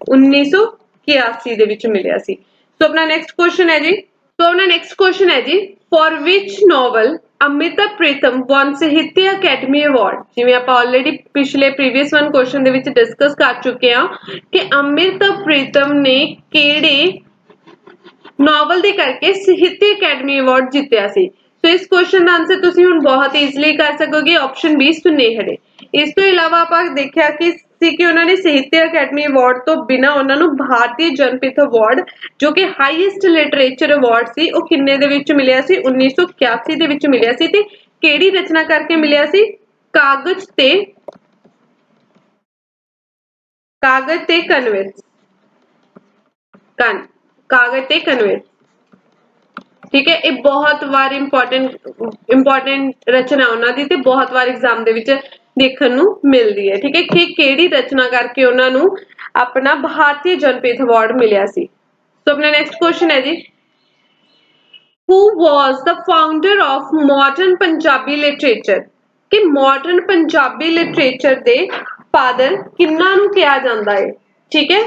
1981 दे विच मिलिया सी। सो अपना नेक्स्ट क्वेश्चन है जी, तो अपना नेक्स्ट क्वेश्चन है जी, for which novel Amrita Pritam won Sahitya Akademi award. जिवें आपां ऑलरेडी पिछले प्रीवियस वन क्वेश्चन दे विच डिस्कस कर चुके हां कि अमृता प्रीतम ने किहड़े नॉवल दे करके साहित्य अकेडमी अवार्ड जित्तिया सी। सो इस क्वेश्चन का आंसर तुसीं हुण बहुत ईजिली कर सकोगे, ऑप्शन बी सुनेहड़े। इस तो इलावा आपां देखिया कि उन्होंने साहित्य अकेडमी अवार्ड तो बिना उन्होंने भारतीय जनपिथ अवार्ड जो कि हाईएस्ट लिटरेचर अवार्ड सी वो किन्ने दे विच मिलिया सी? 1981 दे विच मिलिया सी। ते केड़ी रचना करके मिलिया सी? कागज ते कन्विंस, कागज ते कन्विंस। ठीक है, ये बहुत बार इंपॉर्टेंट रचना उन्हों की बहुत बार एग्जाम दे विच देखने नूं मिलदी है। ठीक है, कि केड़ी रचना करके उन्होंने अपना भारतीय जनपिथ अवार्ड मिलिया सी। तो अपना नेक्स्ट क्वेश्चन है जी, who was the founder of modern Punjabi literature. कि मॉडर्न पंजाबी लिटरेचर दे फादर किन्ना नूं कहा जांदा है? ठीक है,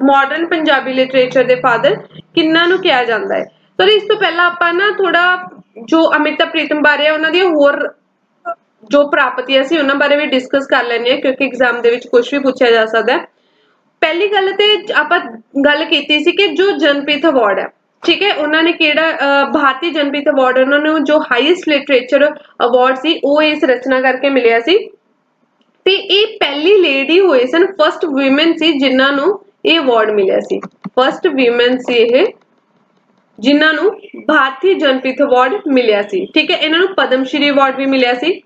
मॉडर्न पंजाबी लिटरेचर दे फादर किन्ना नूं कहा जांदा है? तो इस तो पहला आपां ना थोड़ा जो अमृता प्रीतम बारे उन्हां दी होर जो प्राप्तियां सी उन्हां बारे भी डिस्कस कर लैंदे हां, क्योंकि एग्जाम दे विच कुछ भी पूछा जा सकदा है। पहली गल ते आपां गल कीती सी कि जो जनपिथ अवार्ड है, ठीक है, उन्होंने केड़ा भारतीय जनपिथ अवार्ड उन्होंने जो हाईएस्ट लिटरेचर अवार्ड सी वो इस रचना करके मिलिया सी। ते ये पहली लेडी होए सन, फर्स्ट वुमेन सी जिन्हां नूं ये अवार्ड मिलिया सी। फर्स्ट वुमेन सी ये जिन्हां नूं भारतीय जनपिथ अवार्ड मिलिया सी। ठीक है, इन्हां नूं पद्मश्री अवार्ड भी मिलिया सी।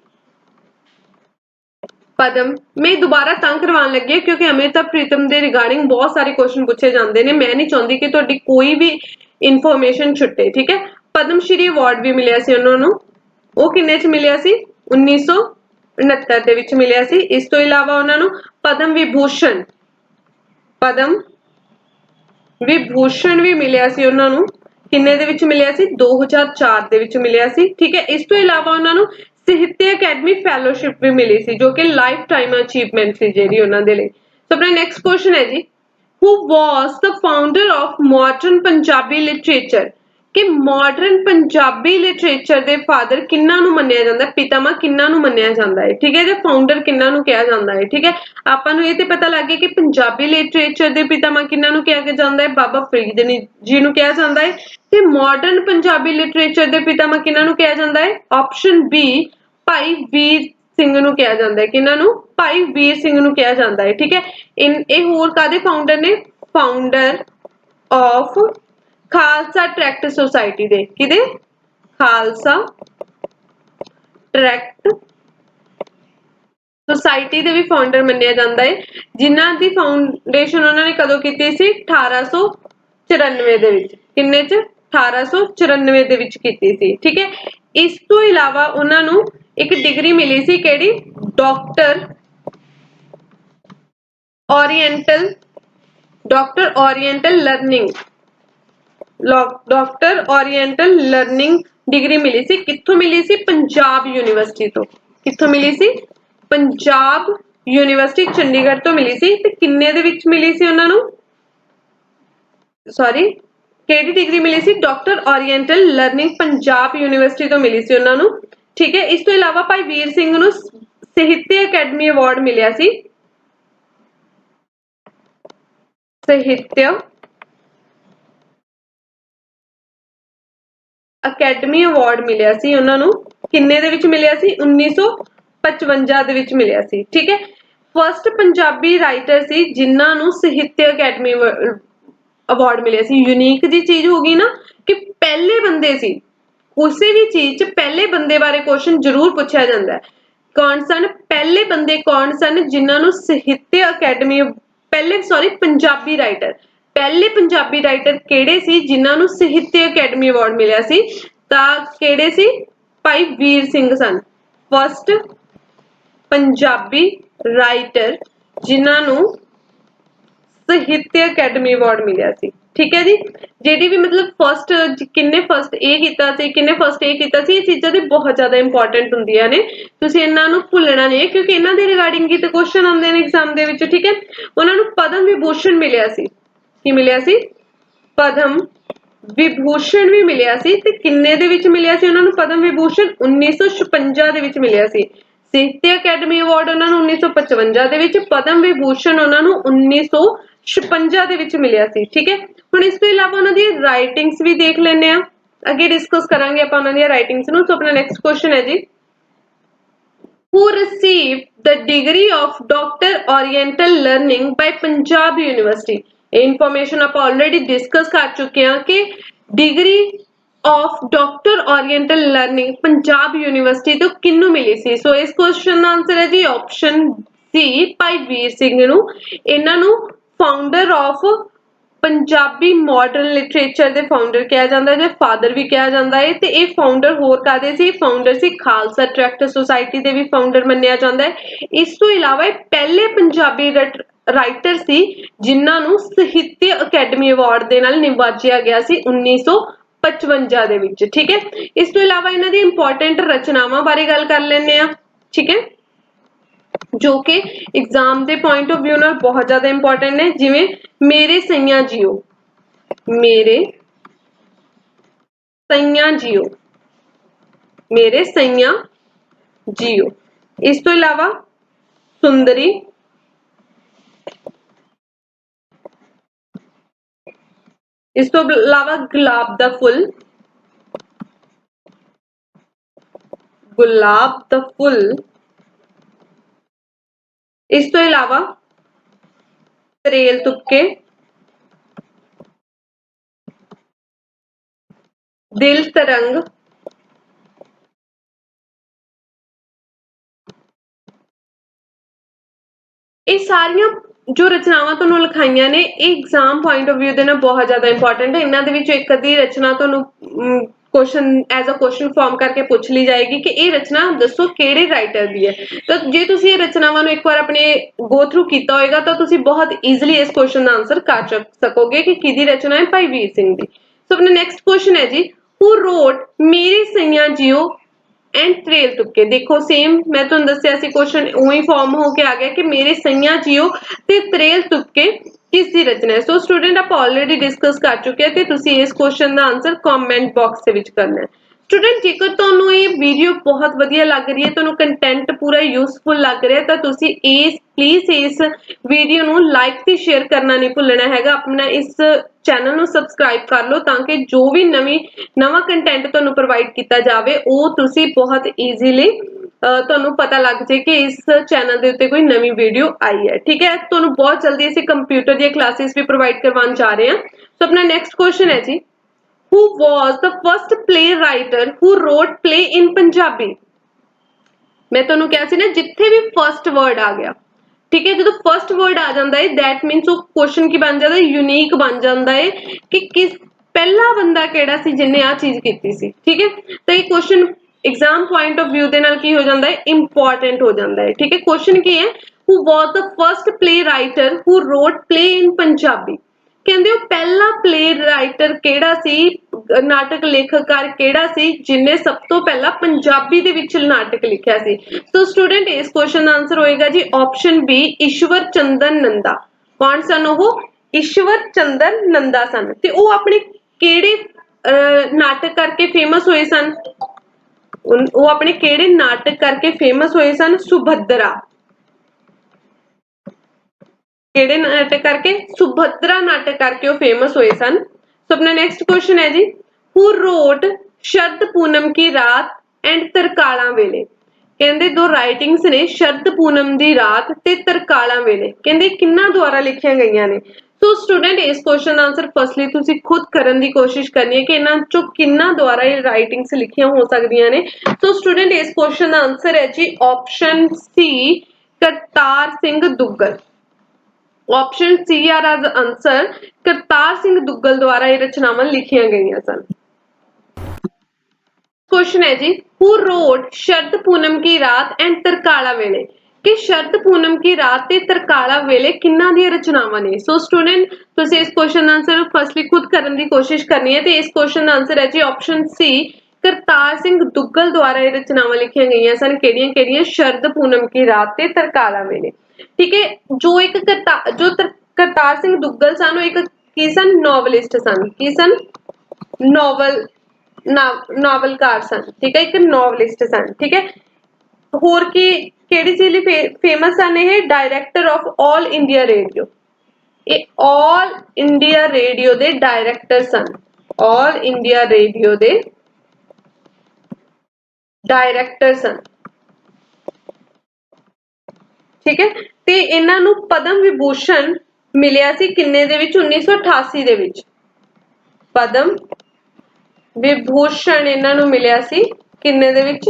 पद्म मैं दोबारा तां करवान लगी है क्योंकि अमृता प्रीतम दे रिगार्डिंग बहुत सारे क्वेश्चन पूछे जाते हैं, मैं नहीं चाहती कि तुहाडी कोई भी इन्फॉर्मेशन छुटे। ठीक है, पद्मश्री अवार्ड भी मिलिया सी उन्होंने, वो किन्ने च मिलिया सी? 1969 दे विच मिलिया सी। इस तो इलावा उन्होंने पद्म विभूषण भी मिलिया सी उन्होंने, किन्ने दे विच मिलिया सी? 2004 दे विच मिलिया सी। ठीक है, इस तो इलावा उन्होंने साहित्य अकेडमी फैलोशिप भी मिली सी जो कि लाइफ टाइम अचीवमेंट सी जेडी उन्हां दे लई। सो अपना नेक्स्ट क्वेश्चन है जी, who was the founder of modern Punjabi literature. कि मॉडर्न पंजाबी लिटरेचर दे फादर किन्ना नूं मन्निया जांदा है, पितामह किन्ना नूं मन्निया जांदा है? ठीक है, ते फाउंडर किन्ना नूं कहा जांदा है? ठीक है, आपां नूं ये ते पता लग गया कि पंजाबी लिटरेचर दे पितामह किन्ना नूं कहा जांदा है? बाबा फरीद जी नूं कहा जांदा है। ते मॉडर्न पंजाबी लिटरेचर दे पितामह किन्ना नूं कहा जांदा है? ऑप्शन बी भाई वीर सिंह नूं कहा जांदा है। किन्ना नूं? भाई वीर सिंह नूं कहा जांदा है। ठीक है, ये होर कादे फाउंडर ने? Founder of Khalsa tract society दे, किदे? खालसा ट्रैक्ट सोसाइटी दे भी फाउंडर मन्निया जाता है, जिन्हां दी फाउंडेशन उन्होंने कदों कीती सी? 1894 दे विच। किन्ने च? 1894 दे विच कीती सी। ठीक है, इस तो इलावा उन्हां नूं एक डिग्री मिली सी, केड़ी? डॉक्टर ओरिएंटल लर्निंग डिग्री मिली सी। कित्थों मिली सी? पंजाब यूनिवर्सिटी तो। कित्थों मिली सी? पंजाब यूनिवर्सिटी चंडीगढ़ तो मिली सी। ते किन्ने दे विच मिली सी उन्हां नूं? सॉरी, केड़ी डिग्री मिली सी? Doctor oriental learning Punjab university तो मिली सी उन्हां नूं। ठीक है, इस तो इलावा भाई वीर सिंह नूं साहित्य अकेडमी अवार्ड मिलिया सी। साहित्य अकेडमी अवार्ड मिलिया सी उन्हां नूं, किन्ने दे विच मिलिया सी? 1955 दे विच मिलिया सी। ठीक है, फर्स्ट पंजाबी राइटर सी जिन्हां नूं साहित्य अकेडमी अवार्ड मिलिया सी। यूनीक जी चीज होगी ना कि पहले बंदे सी, किसी भी चीज च पहले बंदे बारे क्वेश्चन जरूर पूछा जाता है। कौन सन पहले बंदे? कौन सन जिन्हां नूं साहित्य अकेडमी पंजाबी राइटर, पहले पंजाबी राइटर केड़े सी जिन्हां नूं साहित्य अकेडमी अवार्ड मिलिया सी? तां केड़े सी? भाई वीर सिंह सन, फर्स्ट पंजाबी राइटर जिन्हां नूं साहित्य अकेडमी अवार्ड मिलिया सी। ठीक है जी। ਜਿਹੜੀ ਵੀ ਮਤਲਬ ਫਸਟ ਕਿੰਨੇ ਫਸਟ ਇਹ ਕੀਤਾ ਸੀ, ਕਿੰਨੇ ਫਸਟ ਇਹ ਕੀਤਾ ਸੀ, ਇਹ ਚੀਜ਼ਾਂ ਦੀ ਬਹੁਤ ਜ਼ਿਆਦਾ ਇੰਪੋਰਟੈਂਟ ਹੁੰਦੀਆਂ ਨੇ, ਤੁਸੀਂ ਇਹਨਾਂ ਨੂੰ ਭੁੱਲਣਾ ਨਹੀਂ ਕਿਉਂਕਿ ਇਹਨਾਂ ਦੇ ਰਿਗਾਰਡਿੰਗ ਹੀ ਤੇ ਕੁਐਸਚਨ ਆਉਂਦੇ ਨੇ ਐਗਜ਼ਾਮ ਦੇ ਵਿੱਚ। ਠੀਕ ਹੈ, ਉਹਨਾਂ ਨੂੰ ਪਦਮ ਵਿਭੂਸ਼ਣ ਮਿਲਿਆ ਸੀ। ਕੀ ਮਿਲਿਆ ਸੀ? ਪਦਮ ਵਿਭੂਸ਼ਣ ਵੀ ਮਿਲਿਆ ਸੀ। ਤੇ ਕਿੰਨੇ ਦੇ ਵਿੱਚ ਮਿਲਿਆ ਸੀ ਉਹਨਾਂ ਨੂੰ ਪਦਮ ਵਿਭੂਸ਼ਣ? 1956 ਦੇ ਵਿੱਚ ਮਿਲਿਆ ਸੀ। ਸਾਹਿਤਿਆ ਅਕੈਡਮੀ ਅਵਾਰਡ ਉਹਨਾਂ ਨੂੰ 1955 ਦੇ ਵਿੱਚ, ਪਦਮ ਵਿਭੂਸ਼ਣ ਉਹਨਾਂ ਨੂੰ 1956 ਦੇ ਵਿੱਚ ਮਿਲਿਆ ਸੀ। ਠੀਕ ਹੈ, ਹੁਣ ਇਸ ਤੋਂ ਇਲਾਵਾ ਉਹਨਾਂ ਦੀ ਰਾਈਟਿੰਗਸ ਵੀ ਦੇਖ ਲੈਂਦੇ ਆ, ਅੱਗੇ ਡਿਸਕਸ ਕਰਾਂਗੇ ਆਪਾਂ ਉਹਨਾਂ ਦੀਆਂ ਰਾਈਟਿੰਗਸ ਨੂੰ। ਸੋ ਆਪਣਾ ਨੈਕਸਟ ਕੁਐਸਚਨ ਹੈ ਜੀ, who received the degree of Doctor Oriental Learning by Punjab University? ਇਹ ਇਨਫੋਰਮੇਸ਼ਨ ਆਪਾਂ ਆਲਰੇਡੀ ਡਿਸਕਸ ਕਰ ਚੁੱਕੇ ਹਾਂ ਕਿ degree of doctor oriental learning Punjab university ਤੋਂ ਕਿਹਨੂੰ ਮਿਲੀ ਸੀ? ਸੋ ਇਸ ਕੁਐਸਚਨ ਦਾ ਆਨਸਰ ਹੈ ਜੀ ਆਪਸ਼ਨ ਸੀ, ਭਾਈ ਵੀਰ ਸਿੰਘ ਨੂੰ। ਇਹਨਾਂ ਨੂੰ founder of Punjabi modern literature ਦੇ ਫਾਊਂਡਰ ਕਿਹਾ ਜਾਂਦਾ ਹੈ, ਫਾਦਰ ਵੀ ਕਿਹਾ ਜਾਂਦਾ ਹੈ। ਤੇ ਇਹ ਫਾਊਂਡਰ ਹੋਰ ਕਾਦੇ ਸੀ? ਫਾਊਂਡਰ ਸੀ ਖਾਲਸਾ ਟਰੈਕਟ ਸੁਸਾਇਟੀ ਦੇ ਵੀ ਫਾਊਂਡਰ ਮੰਨਿਆ ਜਾਂਦਾ ਹੈ। ਇਸ ਤੋਂ ਇਲਾਵਾ ਇਹ ਪਹਿਲੇ ਪੰਜਾਬੀ ਰਾਈਟਰ ਸੀ ਜਿਨ੍ਹਾਂ ਨੂੰ ਸਾਹਿਤਿਆ ਅਕੈਡਮੀ ਅਵਾਰਡ ਦੇ ਨਾਲ ਨਿਵਾਜਿਆ ਗਿਆ ਸੀ 1955 ਦੇ ਵਿੱਚ। ਠੀਕ ਹੈ, ਇਸ ਤੋਂ ਇਲਾਵਾ ਇਹਨਾਂ ਦੀ ਇੰਪੋਰਟੈਂਟ ਰਚਨਾਵਾਂ ਬਾਰੇ ਗੱਲ ਕਰ ਲੈਂਦੇ ਆ। ਠੀਕ ਹੈ, ਜੋ ਕਿ ਐਗਜ਼ਾਮ ਦੇ ਪੁਆਇੰਟ ਆਫ ਵਿਊ ਨਾਲ ਬਹੁਤ ਜ਼ਿਆਦਾ ਇੰਪੋਰਟੈਂਟ ਨੇ, ਜਿਵੇਂ ਮੇਰੇ ਸਈਆਂ ਜੀਓ, ਮੇਰੇ ਸਈਆਂ ਜੀਓ, ਮੇਰੇ ਸਈਆਂ ਜੀਓ। ਇਸ ਤੋਂ ਇਲਾਵਾ ਸੁੰਦਰੀ, ਇਸ ਤੋਂ ਇਲਾਵਾ ਗੁਲਾਬ ਦਾ ਫੁੱਲ, ਗੁਲਾਬ ਦਾ ਫੁੱਲ। ਇਸ ਤੋਂ ਇਲਾਵਾ ਤਰੇਲ ਤੁਪਕੇ, ਦਿਲ ਤਰੰਗ, ਇਹ ਸਾਰੀਆਂ ਜੋ ਰਚਨਾਵਾਂ ਤੁਹਾਨੂੰ ਲਿਖਾਈਆਂ ਨੇ ਇਹ ਐਗਜ਼ਾਮ ਪੁਆਇੰਟ ਆਫ ਵਿਊ ਦੇ ਨਾਲ ਬਹੁਤ ਜ਼ਿਆਦਾ ਇੰਪੋਰਟੈਂਟ ਹੈ। ਇਹਨਾਂ ਦੇ ਵਿੱਚੋਂ ਇੱਕ ਅੱਧੀ ਰਚਨਾ ਤੁਹਾਨੂੰ question as a question form ਕਰਕੇ ਪੁੱਛ ਲਈ ਜਾਏਗੀ ਕਿ ਇਹ ਰਚਨਾ ਦੱਸੋ ਕਿਹੜੇ ਰਾਈਟਰ ਦੀ ਹੈ। ਤਾਂ ਜੇ ਤੁਸੀਂ ਇਹ ਰਚਨਾਵਾਂ ਨੂੰ ਇੱਕ ਵਾਰ ਆਪਣੇ ਗੋ ਥਰੂ ਕੀਤਾ ਹੋਏਗਾ ਤਾਂ ਤੁਸੀਂ ਬਹੁਤ ਈਜ਼ੀਲੀ ਇਸ ਕੁਐਸਚਨ ਦਾ ਆਨਸਰ ਕਰ ਸਕੋਗੇ ਕਿ ਕਿਹਦੀ ਰਚਨਾ ਹੈ? ਭਾਈ ਵੀਰ ਸਿੰਘ ਦੀ। ਸੋ ਆਪਣਾ ਨੈਕਸਟ ਕੁਐਸਚਨ ਹੈ ਜੀ, ਹੂ ਰੋਟ ਮੇਰੇ ਸਈਆਂ ਜੀਓ ਐਂਡ ਤਰੇਲ ਤੁਪਕੇ। ਦੇਖੋ ਸੇਮ ਮੈਂ ਤੁਹਾਨੂੰ ਦੱਸਿਆ ਸੀ ਕੁਐਸਚਨ ਉਹੀ ਫਾਰਮ ਹੋ ਕੇ ਆ ਗਿਆ ਕਿ ਮੇਰੇ ਸਈਆਂ ਜੀਓ ਤੇ ਤਰੇਲ ਤੁਪਕੇ ਕਿਸ ਦੀ ਰਚਨਾ ਹੈ। ਸੋ ਸਟੂਡੈਂਟ ਆਪਾਂ ਆਲਰੇਡੀ ਡਿਸਕਸ ਕਰ ਚੁੱਕੇ ਹਾਂ ਤੇ ਤੁਸੀਂ ਇਸ ਕੁਐਸਚਨ ਦਾ ਆਨਸਰ ਕਮੈਂਟ ਬਾਕਸ ਦੇ ਵਿੱਚ ਕਰਨਾ ਹੈ। ਸਟੂਡੈਂਟ ਜੇਕਰ ਤੁਹਾਨੂੰ ਇਹ ਵੀਡੀਓ ਬਹੁਤ ਵਧੀਆ ਲੱਗ ਰਹੀ ਹੈ, ਤੁਹਾਨੂੰ ਕੰਟੈਂਟ ਪੂਰਾ ਯੂਸਫੁਲ ਲੱਗ ਰਿਹਾ, ਤਾਂ ਤੁਸੀਂ ਪਲੀਜ਼ ਇਸ ਵੀਡੀਓ ਨੂੰ ਲਾਈਕ ਤੇ ਸ਼ੇਅਰ ਕਰਨਾ ਨਹੀਂ ਭੁੱਲਣਾ ਹੈਗਾ। ਆਪਣਾ ਇਸ ਚੈਨਲ ਨੂੰ ਸਬਸਕ੍ਰਾਈਬ ਕਰ ਲਓ ਤਾਂ ਕਿ ਜੋ ਵੀ ਨਵਾਂ ਕੰਟੈਂਟ ਤੁਹਾਨੂੰ ਪ੍ਰੋਵਾਈਡ ਕੀਤਾ ਜਾਵੇ ਉਹ ਤੁਸੀਂ ਬਹੁਤ ਈਜ਼ੀਲੀ ਤੁਹਾਨੂੰ ਪਤਾ ਲੱਗ ਜੇ ਕਿ ਇਸ ਚੈਨਲ ਦੇ ਉੱਤੇ ਕੋਈ ਨਵੀਂ ਵੀਡੀਓ ਆਈ ਹੈ। ਠੀਕ ਹੈ, ਤੁਹਾਨੂੰ ਬਹੁਤ ਜਲਦੀ ਅਸੀਂ ਕੰਪਿਊਟਰ ਦੀਆਂ ਕਲਾਸਿਸ ਵੀ ਪ੍ਰੋਵਾਈਡ ਕਰਵਾਉਣ ਜਾ ਰਹੇ ਹਾਂ। ਸੋ ਆਪਣਾ ਨੈਕਸਟ ਕੁਐਸਚਨ ਹੈ ਜੀ, who was the first playwriter who wrote play in Punjabi? ਮੈਂ ਤੁਹਾਨੂੰ ਕਿਹਾ ਸੀ ਨਾ ਜਿੱਥੇ ਵੀ ਫਰਸਟ ਵਰਡ ਆ ਗਿਆ, ਠੀਕ ਹੈ, ਜਦੋਂ ਫਰਸਟ ਵਰਡ ਆ ਜਾਂਦਾ ਹੈ ਦੈਟ ਮੀਨਸ ਉਹ ਕੁਐਸਚਨ ਕੀ ਬਣ ਜਾਂਦਾ ਹੈ? ਯੂਨੀਕ ਬਣ ਜਾਂਦਾ ਹੈ ਕਿ ਕਿਸ ਪਹਿਲਾ ਬੰਦਾ ਕਿਹੜਾ ਸੀ ਜਿਹਨੇ ਆ ਚੀਜ਼ ਕੀਤੀ ਸੀ। ਠੀਕ ਹੈ, ਤਾਂ ਇਹ question exam point of view ਦੇ ਨਾਲ ਕੀ ਹੋ ਜਾਂਦਾ ਹੈ? ਇੰਪੋਰਟੈਂਟ ਹੋ ਜਾਂਦਾ ਹੈ। ਠੀਕ ਹੈ, ਕੁਐਸਚਨ ਕੀ ਹੈ? who was the first playwriter who wrote play in Punjabi? ਕਹਿੰਦੇ ਉਹ ਪਹਿਲਾ ਪਲੇ ਰਾਈਟਰ ਕਿਹੜਾ ਸੀ, ਨਾਟਕ ਲੇਖਕਕਾਰ ਕਿਹੜਾ ਸੀ ਜਿਨੇ ਸਭ ਤੋਂ ਪਹਿਲਾਂ ਪੰਜਾਬੀ ਦੇ ਵਿੱਚ ਨਾਟਕ ਲਿਖਿਆ ਸੀ। ਸੋ ਸਟੂਡੈਂਟ ਇਸ ਕੁਐਸਚਨ ਦਾ ਆਨਸਰ ਹੋਏਗਾ ਜੀ ਆਪਸ਼ਨ ਬੀ, ਈਸ਼ਵਰ ਚੰਦਰ ਨੰਦਾ। ਕੌਣ ਸਨ ਉਹ? ਈਸ਼ਵਰ ਚੰਦਰ ਨੰਦਾ ਸਨ। ਤੇ ਉਹ ਆਪਣੇ ਕਿਹੜੇ ਨਾਟਕ ਕਰਕੇ ਫੇਮਸ ਹੋਏ ਸਨ? ਉਹ ਆਪਣੇ ਕਿਹੜੇ ਨਾਟਕ ਕਰਕੇ ਫੇਮਸ ਹੋਏ ਸਨ? ਸੁਭੱਦਰਾ। ਕਿਹੜੇ ਨਾਟਕ ਕਰਕੇ? ਸੁਭੱਦਰਾ ਨਾਟਕ ਕਰਕੇ ਉਹ ਫੇਮਸ ਹੋਏ ਸਨ। ਸੋ ਆਪਣਾ ਨੈਕਸਟ ਕੁਐਸਚਨ ਹੈ ਜੀ, ਹੂ ਰੋਟ ਸ਼ਰਦ ਪੂਨਮ ਕੀ ਰਾਤ ਐਂਡ ਤਰਕਾਲਾਂ ਵੇਲੇ? ਕਹਿੰਦੇ ਦੋ ਰਾਈਟਿੰਗਸ ਨੇ, ਸ਼ਰਦ ਪੂਨਮ ਦੀ ਰਾਤ ਤੇ ਤਰਕਾਲਾਂ ਵੇਲੇ, ਕਹਿੰਦੇ ਕਿੰਨਾ ਦੁਆਰਾ ਲਿਖੀਆਂ ਗਈਆਂ ਨੇ। ਸੋ ਸਟੂਡੈਂਟ ਇਸ ਕੁਐਸਚਨ ਦਾ ਆਨਸਰ ਫਸਟਲੀ ਤੁਸੀਂ ਖੁਦ ਕਰਨ ਦੀ ਕੋਸ਼ਿਸ਼ ਕਰਨੀ ਹੈ ਕਿ ਇਹਨਾਂ ਚੋਂ ਕਿੰਨਾ ਦੁਆਰਾ ਇਹ ਰਾਈਟਿੰਗਸ ਲਿਖੀਆਂ ਹੋ ਸਕਦੀਆਂ ਨੇ। ਸੋ ਸਟੂਡੈਂਟ ਇਸ ਕੁਐਸਚਨ ਦਾ ਆਨਸਰ ਹੈ ਜੀ option C, Kartar Singh Duggal. Option C are ਦਾ ਆਨਸਰ ਕਰਤਾਰ ਸਿੰਘ ਦੁੱਗਲ ਦੁਆਰਾ ਇਹ ਰਚਨਾਵਾਂ ਲਿਖੀਆਂ ਗਈਆਂ ਸਨ। ਕੁਐਸਚਨ ਹੈ ਜੀ, ਹੂ ਰੋਟ ਸ਼ਰਦ ਪੂਨਮ ਕੀ ਰਾਤ ਐਂਡ ਤਰਕਾਲਾ ਵੇਲੇ? कि शरद पूनम की रात ते तरकाला वेले किन्ना दी रचनावां ने। सो स्टूडेंट तुसीं इस क्वेश्चन दा आंसर फर्स्टली खुद करन दी कोशिश करनी है ते इस क्वेश्चन दा आंसर है जी ऑप्शन सी करतार सिंह दुग्गल द्वारा ये रचनावां लिखियां गईयां सन। केड़ियां केड़ियां? शरद पूनम की रात ते तरकाला वेले। ठीक है, जो एक करतार सिंह दुग्गल सन एक की सन? नॉवलिस्ट सन। की सन? नॉवल नावलकार सन। ठीक है, एक नॉवलिस्ट सन। ठीक है, होर की केड़ी चीज ਲਈ फेमस सन? ये director of all India radio. ये ऑल इंडिया रेडियो दे डायरेक्टर सन। ऑल इंडिया रेडियो दे डायरेक्टर सन। ठीक है, ਤੇ ਇਹਨਾਂ ਨੂੰ ਪਦਮ ਵਿਭੂਸ਼ਣ ਮਿਲਿਆ ਸੀ ਕਿੰਨੇ ਦੇ ਵਿੱਚ? 1988 ਦੇ ਵਿੱਚ। ਪਦਮ ਵਿਭੂਸ਼ਣ ਇਹਨਾਂ ਨੂੰ ਮਿਲਿਆ ਸੀ ਕਿੰਨੇ ਦੇ ਵਿੱਚ?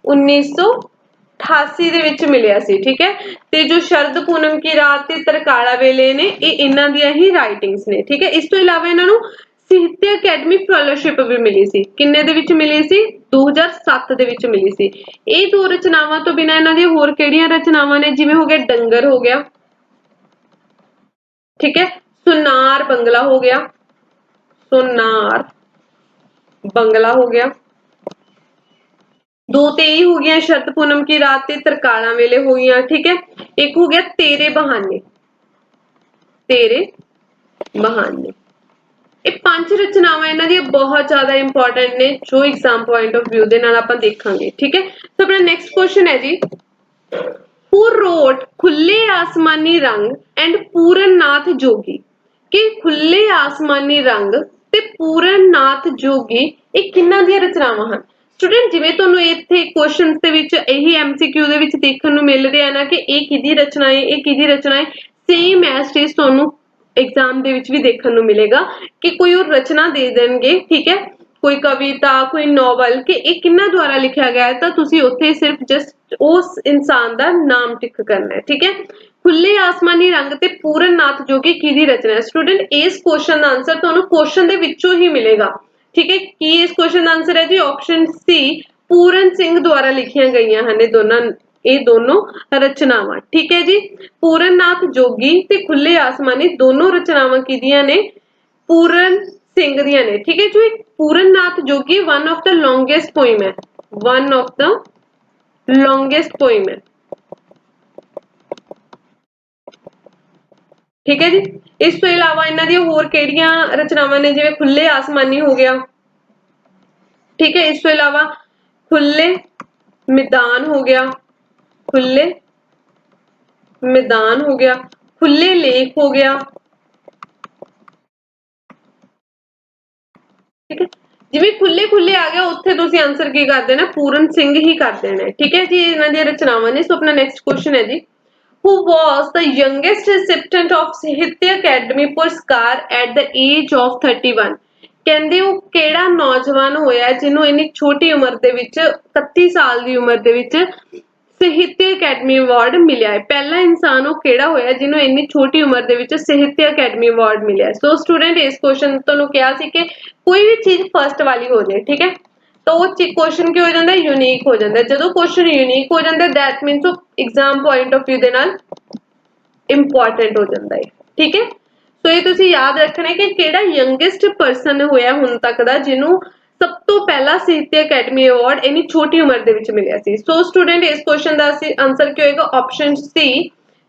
1988 ਦੇ ਵਿੱਚ ਮਿਲਿਆ ਸੀ। ਠੀਕ ਹੈ, ਤੇ ਜੋ ਸ਼ਰਦ ਪੂਨਮ ਕੀ ਰਾਤ ਤੇ ਤਰਕਾਲਾ ਵੇਲੇ ਨੇ ਇਹ ਇਹਨਾਂ ਦੀਆਂ ਹੀ ਰਾਈਟਿੰਗਸ ਨੇ। ਠੀਕ ਹੈ, ਇਸ ਤੋਂ ਇਲਾਵਾ ਇਹਨਾਂ ਨੂੰ ਸਾਹਿਤਿਆ ਅਕੈਡਮੀ ਫੈਲੋਸ਼ਿਪ ਵੀ ਮਿਲੀ ਸੀ। ਕਿੰਨੇ ਦੇ ਵਿੱਚ ਮਿਲੀ ਸੀ? 2007 ਦੇ ਵਿੱਚ ਮਿਲੀ ਸੀ। ਇਹ ਦੋ ਰਚਨਾਵਾਂ ਤੋਂ ਬਿਨਾਂ ਇਹਨਾਂ ਦੀਆਂ ਹੋਰ ਕਿਹੜੀਆਂ ਰਚਨਾਵਾਂ ਨੇ? ਜਿਵੇਂ ਹੋ ਗਿਆ ਡੰਗਰ ਹੋ ਗਿਆ। ठीक है, सुनार बंगला हो गया। सुनार बंगला हो गया। दो ते ही हो गया शरद पूनम की रात ते तरकाला वेले हो गया। ठीक है, एक हो गया तेरे बहाने। तेरे बहाने। ਇਹ ਪੰਜ ਰਚਨਾਵਾਂ ਇਹਨਾਂ ਦੀਆਂ ਬਹੁਤ ਜ਼ਿਆਦਾ ਇੰਪੋਰਟੈਂਟ ਨੇ ਜੋ ਐਗਜ਼ਾਮ ਪੁਆਇੰਟ ਆਫ ਵਿਊ ਦੇ ਨਾਲ ਆਪਾਂ ਦੇਖਾਂਗੇ। ਠੀਕ ਹੈ, ਸੋ ਆਪਣਾ ਨੈਕਸਟ ਕੁਐਸਚਨ ਹੈ ਜੀ who wrote खुले आसमानी रंग and पूरननाथ जोगी। कि खुले आसमानी रंग ते पूरननाथ जोगी ਇਹ ਕਿੰਨਾਂ ਦੀਆਂ ਰਚਨਾਵਾਂ ਹਨ? ਸਟੂਡੈਂਟ ਜਿਵੇਂ ਤੁਹਾਨੂੰ ਇੱਥੇ ਕੁਐਸਚਨਸ ਦੇ ਵਿੱਚ ਇਹੀ ਐਮਸੀਕਿਊ ਦੇ ਵਿੱਚ ਦੇਖਣ ਨੂੰ ਮਿਲ ਰਿਹਾ ਨਾ ਕਿ ਇਹ ਕਿਹਦੀ ਰਚਨਾ ਹੈ, ਇਹ ਕਿਹਦੀ ਰਚਨਾ ਹੈ, ਸੇਮ ਐਸ ਇਟ ਤੁਹਾਨੂੰ एग्जाम ਦੇ ਵਿੱਚ ਵੀ ਦੇਖਣ ਨੂੰ ਮਿਲੇਗਾ ਕਿ ਕੋਈ ਉਹ ਰਚਨਾ ਦੇ ਦੇਣਗੇ। ਠੀਕ ਹੈ, ਕੋਈ ਕਵਿਤਾ ਕੋਈ ਨੋਵਲ ਕਿ ਇਹ ਕਿੰਨਾ ਦੁਆਰਾ ਲਿਖਿਆ ਗਿਆ ਹੈ ਤਾਂ ਤੁਸੀਂ ਉੱਥੇ ਸਿਰਫ ਜਸਟ ਉਸ ਇਨਸਾਨ ਦਾ ਨਾਮ ਟਿਕ ਕਰਨਾ ਹੈ। ਠੀਕ ਹੈ, ਖੁੱਲੇ ਆਸਮਾਨੀ ਰੰਗ ਤੇ ਪੂਰਨਨਾਥ ਜੋਗੀ ਕਿਹਦੀ ਰਚਨਾ ਹੈ? ਸਟੂਡੈਂਟ ਇਸ ਕੁਐਸਚਨ ਦਾ ਆਨਸਰ ਤੁਹਾਨੂੰ ਕੁਐਸਚਨ ਦੇ ਵਿੱਚੋਂ ਹੀ ਮਿਲੇਗਾ। ਠੀਕ ਹੈ, ਕੀ ਇਸ ਕੁਐਸਚਨ ਦਾ ਆਨਸਰ ਹੈ ਜੀ ਆਪਸ਼ਨ ਸੀ ਪੂਰਨ ਸਿੰਘ ਦੁਆਰਾ ਲਿਖੀਆਂ ਗਈਆਂ ਹਨ ਇਹ ਦੋਨੋਂ ਰਚਨਾਵਾਂ। ਠੀਕ ਹੈ ਜੀ, ਪੂਰਨਨਾਥ ਜੋਗੀ ਤੇ ਖੁੱਲੇ ਆਸਮਾਨੀ ਦੋਨੋਂ ਰਚਨਾਵਾਂ ਕਿਹਦੀਆਂ ਨੇ? ਪੂਰਨ ਸਿੰਘ ਦੀਆਂ ਨੇ। ਠੀਕ ਹੈ ਜੀ, ਪੂਰਨਨਾਥ ਜੋਗੀ one of the longest poem ਹੈ। one of the longest poem ਹੈ। ਠੀਕ ਹੈ ਜੀ, ਇਸ ਤੋਂ ਇਲਾਵਾ ਇਹਨਾਂ ਦੀਆਂ ਹੋਰ ਕਿਹੜੀਆਂ ਰਚਨਾਵਾਂ ਨੇ? ਜਿਵੇਂ ਖੁੱਲੇ ਆਸਮਾਨੀ ਹੋ ਗਿਆ। ਠੀਕ ਹੈ, ਇਸ ਤੋਂ ਇਲਾਵਾ ਖੁੱਲੇ मैदान हो गया। खुले मैदान हो गया। खुले लेक हो गया। ठीक है, जिवें खुले खुले आ गया उत्थे तुसीं आंसर की कर देना? पूरन सिंह ही कर देना। ठीक है जी, इन्हां दी रचनावां ने। सो अपना नेक्स्ट क्वेश्चन है जी who was the youngest recipient of Sahitya Academy पुरस्कार at the age of 31। ਕਹਿੰਦੇ ਉਹ ਕਿਹੜਾ ਨੌਜਵਾਨ ਹੋਇਆ ਜਿਹਨੂੰ ਇੰਨੀ ਛੋਟੀ ਉਮਰ ਦੇ ਵਿੱਚ 31 ਸਾਲ ਦੀ ਉਮਰ ਦੇ ਵਿੱਚ ਸਾਹਿਤਿਆ ਅਕੈਡਮੀ ਅਵਾਰਡ ਮਿਲਿਆ ਹੈ? ਪਹਿਲਾ ਇਨਸਾਨ ਉਹ ਕਿਹੜਾ ਹੋਇਆ ਜਿਹਨੂੰ ਇੰਨੀ ਛੋਟੀ ਉਮਰ ਦੇ ਵਿੱਚ ਸਾਹਿਤਿਆ ਅਕੈਡਮੀ ਅਵਾਰਡ ਮਿਲਿਆ? ਸੋ ਸਟੂਡੈਂਟ ਇਸ ਕੁਐਸਚਨ ਤੁਹਾਨੂੰ ਕਿਹਾ ਸੀ ਕਿ ਕੋਈ ਵੀ ਚੀਜ਼ ਫਸਟ ਵਾਲੀ ਹੋ ਜਾਏ। ਠੀਕ ਹੈ, ਤਾਂ ਉਹ ਕੁਐਸਚਨ ਕੀ ਹੋ ਜਾਂਦਾ? ਯੂਨੀਕ ਹੋ ਜਾਂਦਾ। ਜਦੋਂ ਕੁਐਸਚਨ ਯੂਨੀਕ ਹੋ ਜਾਂਦਾ ਦੈਟ ਮੀਨਸ ਉਹ ਐਗਜ਼ਾਮ ਪੁਆਇੰਟ ਆਫ ਵਿਊ ਦੇ ਨਾਲ ਇੰਪੋਰਟੈਂਟ ਹੋ ਜਾਂਦਾ ਹੈ। ਠੀਕ ਹੈ, ਸੋ ਇਹ ਤੁਸੀਂ ਯਾਦ ਰੱਖਣਾ ਕਿ ਕਿਹੜਾ ਯੰਗੈਸਟ ਪਰਸਨ ਹੋਇਆ ਹੁਣ ਤੱਕ ਦਾ ਜਿਹਨੂੰ ਸਭ ਤੋਂ ਪਹਿਲਾ ਸਾਹਿਤਿਆ ਅਕੈਡਮੀ ਅਵਾਰਡ ਇੰਨੀ ਛੋਟੀ ਉਮਰ ਦੇ ਵਿੱਚ ਮਿਲਿਆ ਸੀ। ਸੋ ਸਟੂਡੈਂਟ ਇਸ ਕੁਐਸਚਨ ਦਾ ਆਨਸਰ ਕੀ ਹੋਏਗਾ? Option C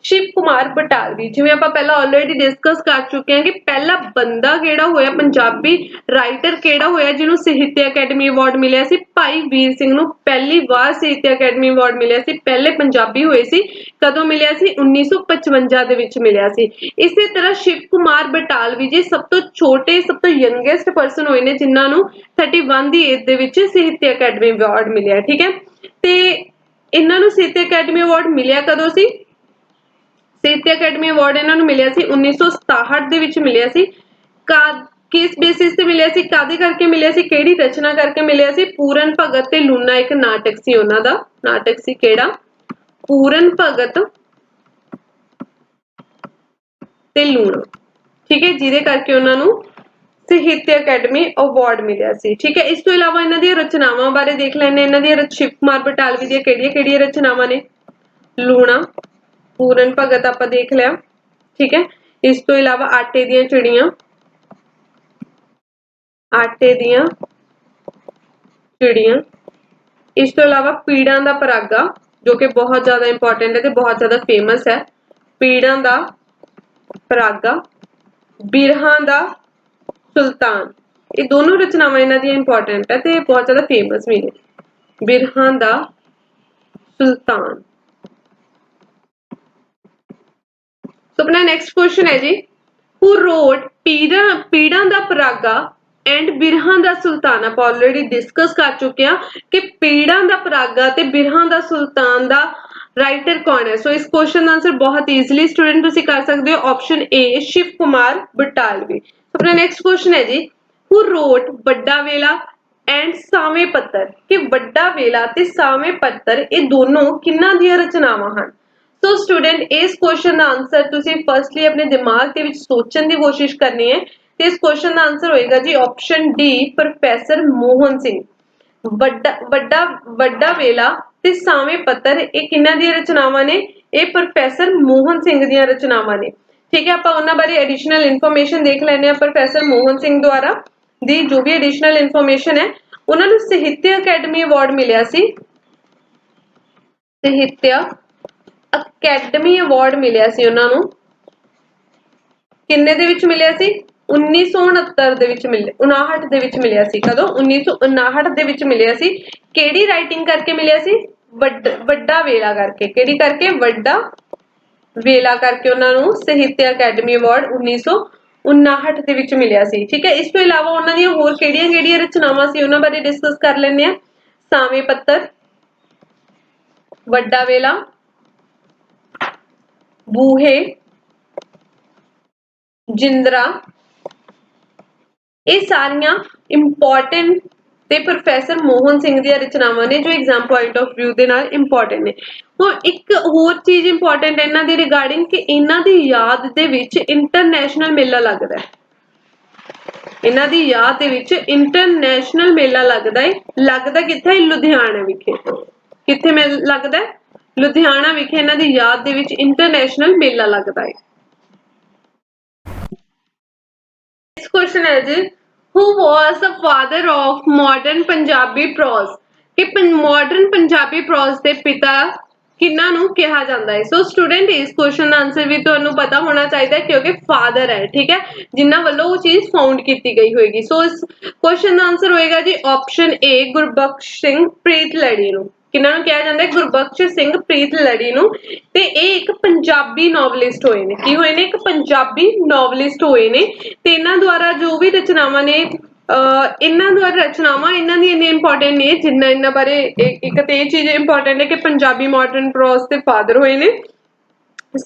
Shiv Kumar Batalvi. जिवें आपां पहला ऑलरेडी डिस्कस कर चुके हैं कि पहला बंदा किहड़ा होया पंजाबी राइटर किहड़ा होया जिन्होंने साहित्य अकैडमी अवार्ड मिलिया सी? भाई वीर सिंह नूं पहली बार साहित्य अकैडमी अवार्ड मिलिया सी। पहले पंजाबी होए सी, कदों मिलिया सी? 1955 दे विच मिलिया सी। इसी तरह शिव कुमार बटालवी जी सब तो छोटे सब तो यंगेस्ट परसन होए ने जिन्हां नूं 31 दी एज दे विच साहित्य अकैडमी अवार्ड मिलिया। ठीक है, ते इन्हां नूं साहित्य अकैडमी अवार्ड मिलिया कदों सी? साहित्य अकैडमी अवार्ड इन्हां नूं मिलिया सी 1967 दे विच मिलिया सी। किस बेसिस ते मिलिया सी? कादे करके मिलिया सी? किहड़ी रचना करके मिलिया सी? पूरन भगत ते लूना एक नाटक सी उन्हां दा। नाटक सी किहड़ा? पूरन भगत ते लूना। ठीक है, जिहदे करके उन्हां नूं साहित्य अकैडमी अवार्ड मिलिया सी। ठीक है, इस तो इलावा इन्हां दी रचनावां बारे देख लैंदे। इन्हां दी शिव कुमार बटालवी दी किहड़ियां-किहड़ियां रचनावां ने? लूणा, पूरन भगत आपां देख लिया, ठीक है। इस तो इलावा आटे दियां चिड़ियां, आटे दियां चिड़ियां। इस तो इलावा पीड़ां दा परागा, जो कि बहुत ज्यादा इंपॉर्टेंट है ते बहुत ज्यादा फेमस है। पीड़ां दा परागा, बिरहां दा सुल्तान, ये दोनों रचनावां इन्हां दी इंपॉर्टेंट है ते बहुत ज्यादा फेमस भी ने। बिरहां दा सुल्तान। तो अपना नेक्स्ट क्वेश्चन है जी, हु रोट पीड़ां दा परागा एंड बिरहां दा सुल्तान। आप ऑलरेडी डिस्कस कर चुके हैं कि पीड़ां दा परागा ते बिरहां दा सुल्तान दा राइटर कौन है। सो इस क्वेश्चन का आंसर बहुत इजीली स्टूडेंट तुसी कर सकते हो, ऑप्शन ए शिव कुमार बटालवी। अपना नेक्स्ट क्वेश्चन है जी, हु रोट बड़ा वेला एंड सावें पत्तर, कि बड़ा वेला ते सावें पत्तर ये दोनों किन्हां दियां रचनावां हन। सो स्टूडेंट इस क्वेश्चन का आंसर तुसी फर्स्टली अपने दिमाग के विच सोचने की कोशिश करनी है। तो इस क्वेश्चन का आंसर होएगा जी option D professor Mohan Singh. वड्डा वेला ते सावें पत्तर ये किन्हां दियां रचनावां ने, ये प्रोफेसर मोहन सिंह दियां रचनावां ने, ठीक है। आपां उन्हां बारे एडिशनल इन्फॉर्मेशन देख लैने आ। प्रोफेसर मोहन सिंह द्वारा दी जो भी एडिशनल इन्फॉर्मेशन है, उन्हां नूं साहित्य अकेडमी अवार्ड मिलिया सी, साहित्य अकैडमी अवार्ड मिलिया सी उन्हां नूं। किन्ने दे विच मिलिया सी? 1969 दे विच 59 दे विच मिलिया सी। कदों? 1959 दे विच मिलिया सी। केड़ी राइटिंग करके मिलिया सी? वड्डा वेला करके। केड़ी करके? वड्डा वेला करके उन्हां नूं साहित्य अकैडमी अवार्ड 1959 दे विच मिलिया सी, ठीक है। इस तो इलावा उन्हां दियां होर केड़ियां-केड़ियां रचनावां सी उन्हां बारे डिस्कस कर लैंदे आ। सावें पत्तर, वड्डा वेला, बूहे, जिंदरा, ये सारियां इंपॉर्टेंट ते प्रोफेसर मोहन सिंह दी रचनावां ने जो एग्जाम पॉइंट ऑफ व्यू दे नाल इंपॉर्टेंट ने। हुण एक होर चीज इंपॉर्टेंट है इन्हां दी रिगार्डिंग कि इन्हां दी याद दे विच इंटरनेशनल मेला लगदा है। इन्हां दी याद दे विच इंटरनेशनल मेला लगदा है। लगदा कित्थे है? लुधियाना विखे। कित्थे मेला लगदा है? लुधियाना विखे इन्हां दी याद दे विच इंटरनेशनल मेला लगदा है। नेक्स्ट क्वेश्चन है जी, who was the father of modern Punjabi prose, कि मॉडर्न पंजाबी प्रोज के पिता किन्हां नूं कहा जाता है। सो स्टूडेंट इस क्वेश्चन का आंसर भी तुहानूं पता होना चाहिए क्योंकि फादर है, ठीक है, जिन्हां वल्लों वो चीज फाउंड की गई होगी। सो इस क्वेश्चन का आंसर होएगा जी ऑप्शन ए गुरबख्श सिंह प्रीतलड़ी नूं। किन्हां नूं कहा जाता है? गुरबख्श सिंह प्रीतलड़ी नूं। ते ਇਹ ਇੱਕ ਪੰਜਾਬੀ ਨੋਵਲਿਸਟ ਹੋਏ ਨੇ। ਕੀ ਹੋਏ ਨੇ? ਇੱਕ ਪੰਜਾਬੀ ਨੋਵਲਿਸਟ ਹੋਏ ਨੇ ਤੇ ਇਹਨਾਂ ਦੁਆਰਾ ਜੋ ਵੀ ਰਚਨਾਵਾਂ ਨੇ ਇਹਨਾਂ ਦੁਆਰਾ ਰਚਨਾਵਾਂ ਇਹਨਾਂ ਦੀ ਇੰਨੀ ਇੰਪੋਰਟੈਂਟ ਨਹੀਂ ਹੈ ਜਿੰਨਾ ਇਹਨਾਂ ਬਾਰੇ ਇੱਕ ਤੇ ਇਹ ਚੀਜ਼ ਇੰਪੋਰਟੈਂਟ ਹੈ ਕਿ ਪੰਜਾਬੀ ਮਾਡਰਨ ਪ੍ਰੋਜ਼ ਦੇ ਫਾਦਰ ਹੋਏ ਨੇ।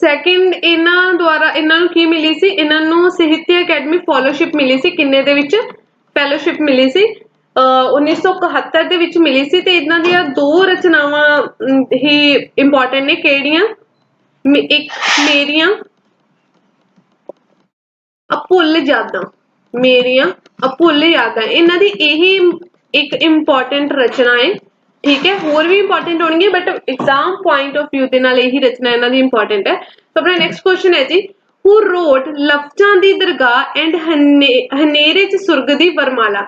ਸੈਕਿੰਡ, ਇਹਨਾਂ ਦੁਆਰਾ ਇਹਨਾਂ ਨੂੰ ਕੀ ਮਿਲੀ ਸੀ? ਇਹਨਾਂ ਨੂੰ ਸਾਹਿਤਯ ਅਕੈਡਮੀ ਫੈਲੋਸ਼ਿਪ ਮਿਲੀ ਸੀ। ਕਿੰਨੇ ਦੇ ਵਿੱਚ ਫੈਲੋਸ਼ਿਪ ਮਿਲੀ ਸੀ? 1971 ਦੇ ਵਿੱਚ ਮਿਲੀ ਸੀ। ਤੇ ਇਹਨਾਂ ਦੀਆਂ ਦੋ ਰਚਨਾਵਾਂ ਹੀ ਇੰਪੋਰਟੈਂਟ ਨੇ। ਕਿਹੜੀਆਂ? ਇੱਕ ਮੇਰੀਆਂ ਅਭੁੱਲ ਯਾਦਾਂ, ਮੇਰੀਆਂ ਅਭੁੱਲ ਯਾਦਾਂ, ਇਹਨਾਂ ਦੀ ਇਹੀ ਇੱਕ ਇੰਪੋਰਟੈਂਟ ਰਚਨਾ ਹੈ, ठीक है। होर भी इंपॉर्टेंट होंगे but exam point of view के नाल यही रचना इन्हां दी इंपॉर्टेंट है। तो अपना नेक्स्ट क्वेश्चन है जी, हु रोट लफ्जां दी दरगाह एंड हनेरे च सुर्ग दी वरमाला,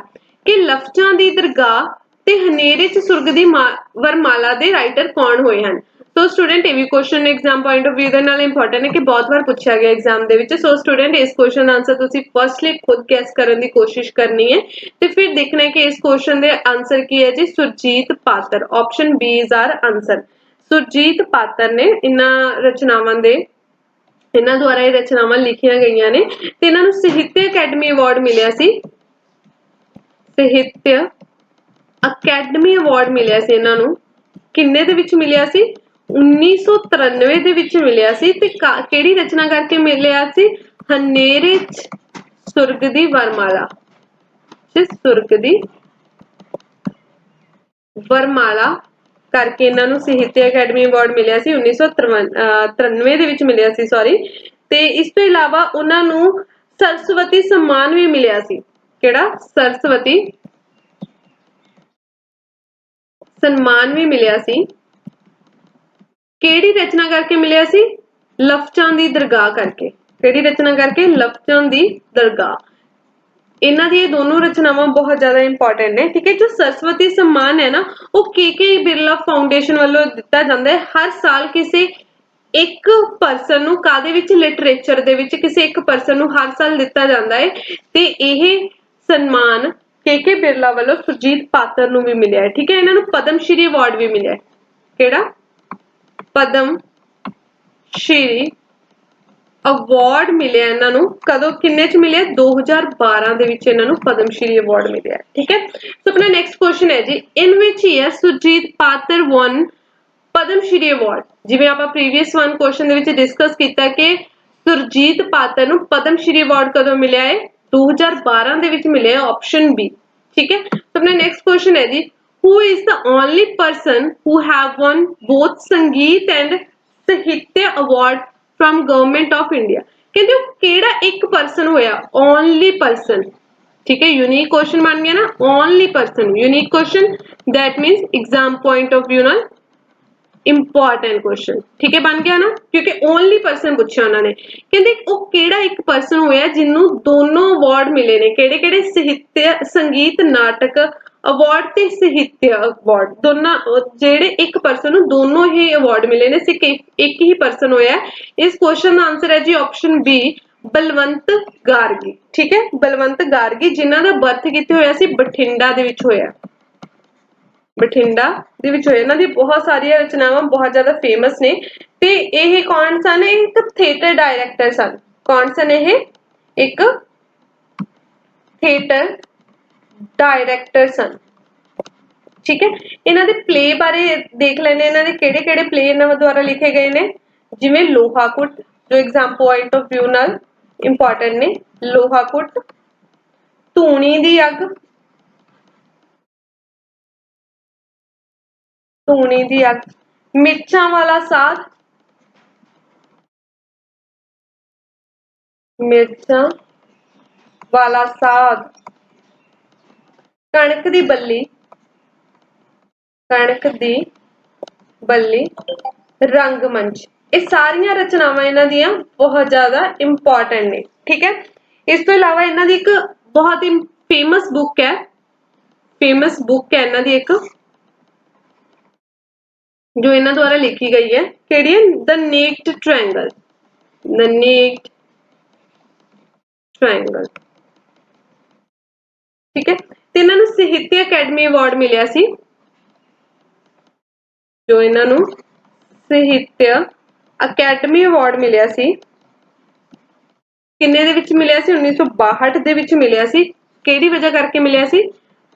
कि लफ्जां दी दरगाह ते हनेरे च सुर्ग दी वरमाला दे राइटर कौन होए हैं। तो स्टूडेंट ये भी question exam point of view के नाल इंपॉर्टेंट है कि बहुत बार पूछा गया एग्जाम दे विच। सो स्टूडेंट इस क्वेश्चन का आंसर तुसीं फर्स्टली खुद गैस करने की कोशिश करनी है ते फिर देखना है कि इस क्वेश्चन दे आंसर की है जी Surjit Patar. Option B is our answer. Surjit Patar ने इन्हां रचनावां दे इन्हां द्वारा ये रचनावां लिखियां गईयां ने ते इन्हां नूं साहित्य अकैडमी अवार्ड मिलिया सी। साहित्य अकैडमी अवार्ड मिलिया सी इन्हां नूं। किन्ने दे विच मिलिया सी? 1993 ਦੇ ਵਿੱਚ ਮਿਲਿਆ ਸੀ ਤੇ ਕਿਹੜੀ ਰਚਨਾ ਕਰਕੇ ਮਿਲਿਆ ਸੀ? ਹਨੇਰੇ ਚ ਸੁਰਗ ਦੀ ਵਰਮਾਲਾ। ਸੁਰਗ ਦੀ ਵਰਮਾਲਾ ਕਰਕੇ ਇਹਨਾਂ ਨੂੰ ਸਾਹਿਤਯ ਅਕੈਡਮੀ ਅਵਾਰਡ ਮਿਲਿਆ ਸੀ 1993 ਦੇ ਵਿੱਚ ਮਿਲਿਆ ਸੀ, ਸੌਰੀ। ਤੇ ਇਸ ਤੋਂ ਇਲਾਵਾ ਉਹਨਾਂ ਨੂੰ ਸਰਸਵਤੀ सम्मान ਵੀ ਮਿਲਿਆ ਸੀ। ਕਿਹੜਾ? ਸਰਸਵਤੀ सम्मान ਵੀ ਮਿਲਿਆ ਸੀ ਕਿਹੜੀ ਰਚਨਾ ਕਰਕੇ ਮਿਲਿਆ ਸੀ? ਲਫਜ਼ਾਂ ਦੀ ਦਰਗਾਹ ਕਰਕੇ। ਕਿਹੜੀ ਰਚਨਾ ਕਰਕੇ? ਲਫਜ਼ਾਂ ਦੀ ਦਰਗਾਹ। ਇਹਨਾਂ ਦੀ ਇਹ ਦੋਨੋਂ ਰਚਨਾਵਾਂ ਬਹੁਤ ਜ਼ਿਆਦਾ ਇੰਪੋਰਟੈਂਟ ਨੇ। ਠੀਕ ਹੈ, ਜੋ ਸਰਸਵਤੀ सम्मान ਹੈ ਨਾ, ਉਹ ਕੇ ਬਿਰਲਾ ਫਾਊਂਡੇਸ਼ਨ ਵੱਲੋਂ ਦਿੱਤਾ ਜਾਂਦਾ ਹੈ ਹਰ ਸਾਲ ਕਿਸੇ ਇੱਕ ਪਰਸਨ ਨੂੰ। ਕਾਹਦੇ ਵਿੱਚ? ਲਿਟਰੇਚਰ ਦੇ ਵਿੱਚ ਕਿਸੇ ਇੱਕ ਪਰਸਨ ਨੂੰ ਹਰ ਸਾਲ ਦਿੱਤਾ ਜਾਂਦਾ ਹੈ। ਤੇ ਇਹ ਸਨਮਾਨ ਕੇ ਬਿਰਲਾ ਵੱਲੋਂ ਸੁਰਜੀਤ ਪਾਤਰ ਨੂੰ ਵੀ ਮਿਲਿਆ ਹੈ। ਠੀਕ ਹੈ, ਇਹਨਾਂ ਨੂੰ ਪਦਮ ਸ਼੍ਰੀ ਅਵਾਰਡ ਵੀ ਮਿਲਿਆ ਹੈ। ਕਿਹੜਾ? ਪਦਮ ਸ਼੍ਰੀ ਅਵਾਰਡ ਮਿਲਿਆ ਇਹਨਾਂ ਨੂੰ। ਕਦੋਂ? ਕਿੰਨੇ ਚ ਮਿਲਿਆ? 2012 ਦੇ ਵਿੱਚ ਇਹਨਾਂ ਨੂੰ ਪਦਮ ਸ਼੍ਰੀ ਅਵਾਰਡ ਮਿਲਿਆ। ਠੀਕ ਹੈ, ਸੋ ਆਪਣਾ ਨੈਕਸਟ ਕੁਐਸਚਨ ਹੈ ਜੀ, ਇਨ ਵਿਚ year Surjit Patar one Padma Shri award. ਜਿਵੇਂ ਆਪਾਂ ਪ੍ਰੀਵੀਅਸ ਵਨ ਕੁਐਸਚਨ ਦੇ ਵਿੱਚ ਡਿਸਕਸ ਕੀਤਾ ਕਿ ਸੁਰਜੀਤ ਪਾਤਰ ਨੂੰ ਪਦਮ ਸ਼੍ਰੀ ਅਵਾਰਡ ਕਦੋਂ ਮਿਲਿਆ ਹੈ? 2012 ਦੇ ਵਿੱਚ ਮਿਲਿਆ, ਆਪਸ਼ਨ ਬੀ। ਠੀਕ ਹੈ, ਸੋ ਆਪਣਾ ਨੈਕਸਟ ਕੁਐਸਚਨ ਹੈ ਜੀ, who is the only person who have won both Sangeet and Sahitya award from government of India? ਕਹਿੰਦੇ ਉਹ ਕਿਹੜਾ ਇੱਕ ਪਰਸਨ ਹੋਇਆ? Only person. ਠੀਕ ਹੈ, यूनिक क्वेश्चन बन गया ना, only person. Unique question that means exam point of view ना इंपॉर्टेंट क्वेश्चन। ठीक है, बन गया ना, क्योंकि ओनली पर्सन पूछा उन्होंने। कहते वो केड़ा एक पर्सन होया जिन्हों दोनों अवार्ड मिले ने? केड़े केड़े? साहित्य, संगीत, नाटक अवार्ड ते साहित्य अवार्ड। दोनों जेड़े एक पर्सन नूं दोनों ही अवार्ड मिले ने, सिर्फ एक ही पर्सन होया। इस क्वेश्चन का आंसर है जी ऑप्शन बी, बलवंत गार्गी। ठीक है, बलवंत गार्गी, जिन्हां दा बर्थ कित्थे होया सी? बठिंडा दे विच होया। बठिंडा ਦੇ ਵਿੱਚ ਹੋਇਆ। ਇਹਨਾਂ ਦੀ ਬਹੁਤ ਸਾਰੀਆਂ ਰਚਨਾਵਾਂ ਬਹੁਤ ਜ਼ਿਆਦਾ ਫੇਮਸ ਨੇ। ਤੇ ਇਹ ਕੌਣ ਸਨ? ਇੱਕ ਥੀਏਟਰ ਡਾਇਰੈਕਟਰ ਸਨ। ਕੌਣ ਸਨ ਇਹ? ਇੱਕ ਥੀਏਟਰ ਡਾਇਰੈਕਟਰ ਸਨ। ਠੀਕ ਹੈ, ਇਹਨਾਂ ਦੇ ਪਲੇ ਬਾਰੇ ਦੇਖ ਲੈਣੇ। ਇਹਨਾਂ ਦੇ ਕਿਹੜੇ ਕਿਹੜੇ ਪਲੇ ਇਹਨਾਂ ਦੁਆਰਾ ਲਿਖੇ ਗਏ ਨੇ? ਜਿਵੇਂ ਲੋਹਾਕੁੱਟ, ਜੋ ਐਗਜ਼ਾਮ ਪੁਆਇੰਟ ਆਫ ਵਿਊ ਨਾਲ ਇੰਪੋਰਟੈਂਟ ਨੇ। ਲੋਹਾਕੁੱਟ, ਧੂਣੀ ਦੀ ਅੱਗ, ਧੂਣੀ ਦੀ ਅੱਗ, ਮਿਰਚਾਂ ਵਾਲਾ ਸਾਗ, ਮਿਰਚਾਂ ਵਾਲਾ ਸਾਗ, ਕਣਕ ਦੀ ਬੱਲੀ, ਕਣਕ ਦੀ ਬੱਲੀ, ਰੰਗਮੰਚ। ਇਹ ਸਾਰੀਆਂ ਰਚਨਾਵਾਂ ਇਹਨਾਂ ਦੀਆਂ ਬਹੁਤ ਜ਼ਿਆਦਾ ਇੰਪੋਰਟੈਂਟ ਨੇ। ਠੀਕ ਹੈ, ਇਸ ਤੋਂ ਇਲਾਵਾ ਇਹਨਾਂ ਦੀ ਇੱਕ ਬਹੁਤ ਹੀ ਫੇਮਸ ਬੁੱਕ ਹੈ, ਫੇਮਸ ਬੁੱਕ ਹੈ ਇਹਨਾਂ ਦੀ ਇੱਕ, ਜੋ ਇਹਨਾਂ ਦੁਆਰਾ ਲਿਖੀ ਗਈ ਹੈ। ਕਿਹੜੀ ਹੈ? ਦ ਨੇਕਡ ਟ੍ਰਾਇੰਗਲ। ਦ ਨੇਕਡ ਟ੍ਰਾਇੰਗਲ। ਠੀਕ ਹੈ, ਤੇ ਇਹਨਾਂ ਨੂੰ ਸਾਹਿਤਯ ਅਕੈਡਮੀ ਅਵਾਰਡ ਮਿਲਿਆ ਸੀ। ਜੋ ਇਹਨਾਂ ਨੂੰ ਸਾਹਿਤਯ ਅਕੈਡਮੀ ਅਵਾਰਡ ਮਿਲਿਆ ਸੀ, ਕਿੰਨੇ ਦੇ ਵਿੱਚ ਮਿਲਿਆ ਸੀ? 1962 ਦੇ ਵਿੱਚ ਮਿਲਿਆ ਸੀ। ਕਿਹੜੀ ਵਜ੍ਹਾ ਕਰਕੇ ਮਿਲਿਆ ਸੀ?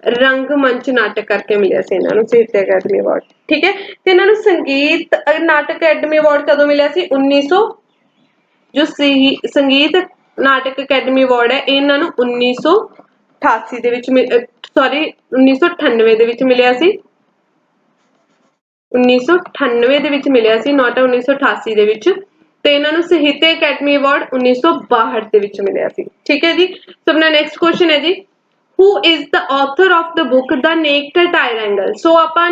ਰੰਗਮੰਚ ਨਾਟਕ ਕਰਕੇ ਮਿਲਿਆ ਸੀ ਇਹਨਾਂ ਨੂੰ ਸਾਹਿਤਯ ਅਕੈਡਮੀ ਅਵਾਰਡ। ਠੀਕ ਹੈ, ਤੇ ਇਹਨਾਂ ਨੂੰ ਸੰਗੀਤ ਨਾਟਕ ਅਕੈਡਮੀ ਅਵਾਰਡ ਕਦੋਂ ਮਿਲਿਆ ਸੀ? 1900। ਜੋ ਸੰਗੀਤ ਨਾਟਕ ਅਕੈਡਮੀ ਅਵਾਰਡ ਹੈ, ਇਹ ਇਹਨਾਂ ਨੂੰ 1988 ਦੇ ਵਿੱਚ ਸੌਰੀ 1998 ਦੇ ਵਿੱਚ ਮਿਲਿਆ ਸੀ। 1998 ਦੇ ਵਿੱਚ ਮਿਲਿਆ ਸੀ, ਨੋਟ 1988 ਦੇ ਵਿੱਚ। ਤੇ ਇਹਨਾਂ ਨੂੰ ਸਾਹਿਤਯ ਅਕੈਡਮੀ ਅਵਾਰਡ 1962 ਦੇ ਵਿੱਚ ਮਿਲਿਆ ਸੀ। ਠੀਕ ਹੈ ਜੀ, ਸੋ ਆਪਣਾ ਨੈਕਸਟ ਕੁਐਸਚਨ ਹੈ ਜੀ, who is the author of the book the naked triangle? ਸੋ ਆਪਾਂ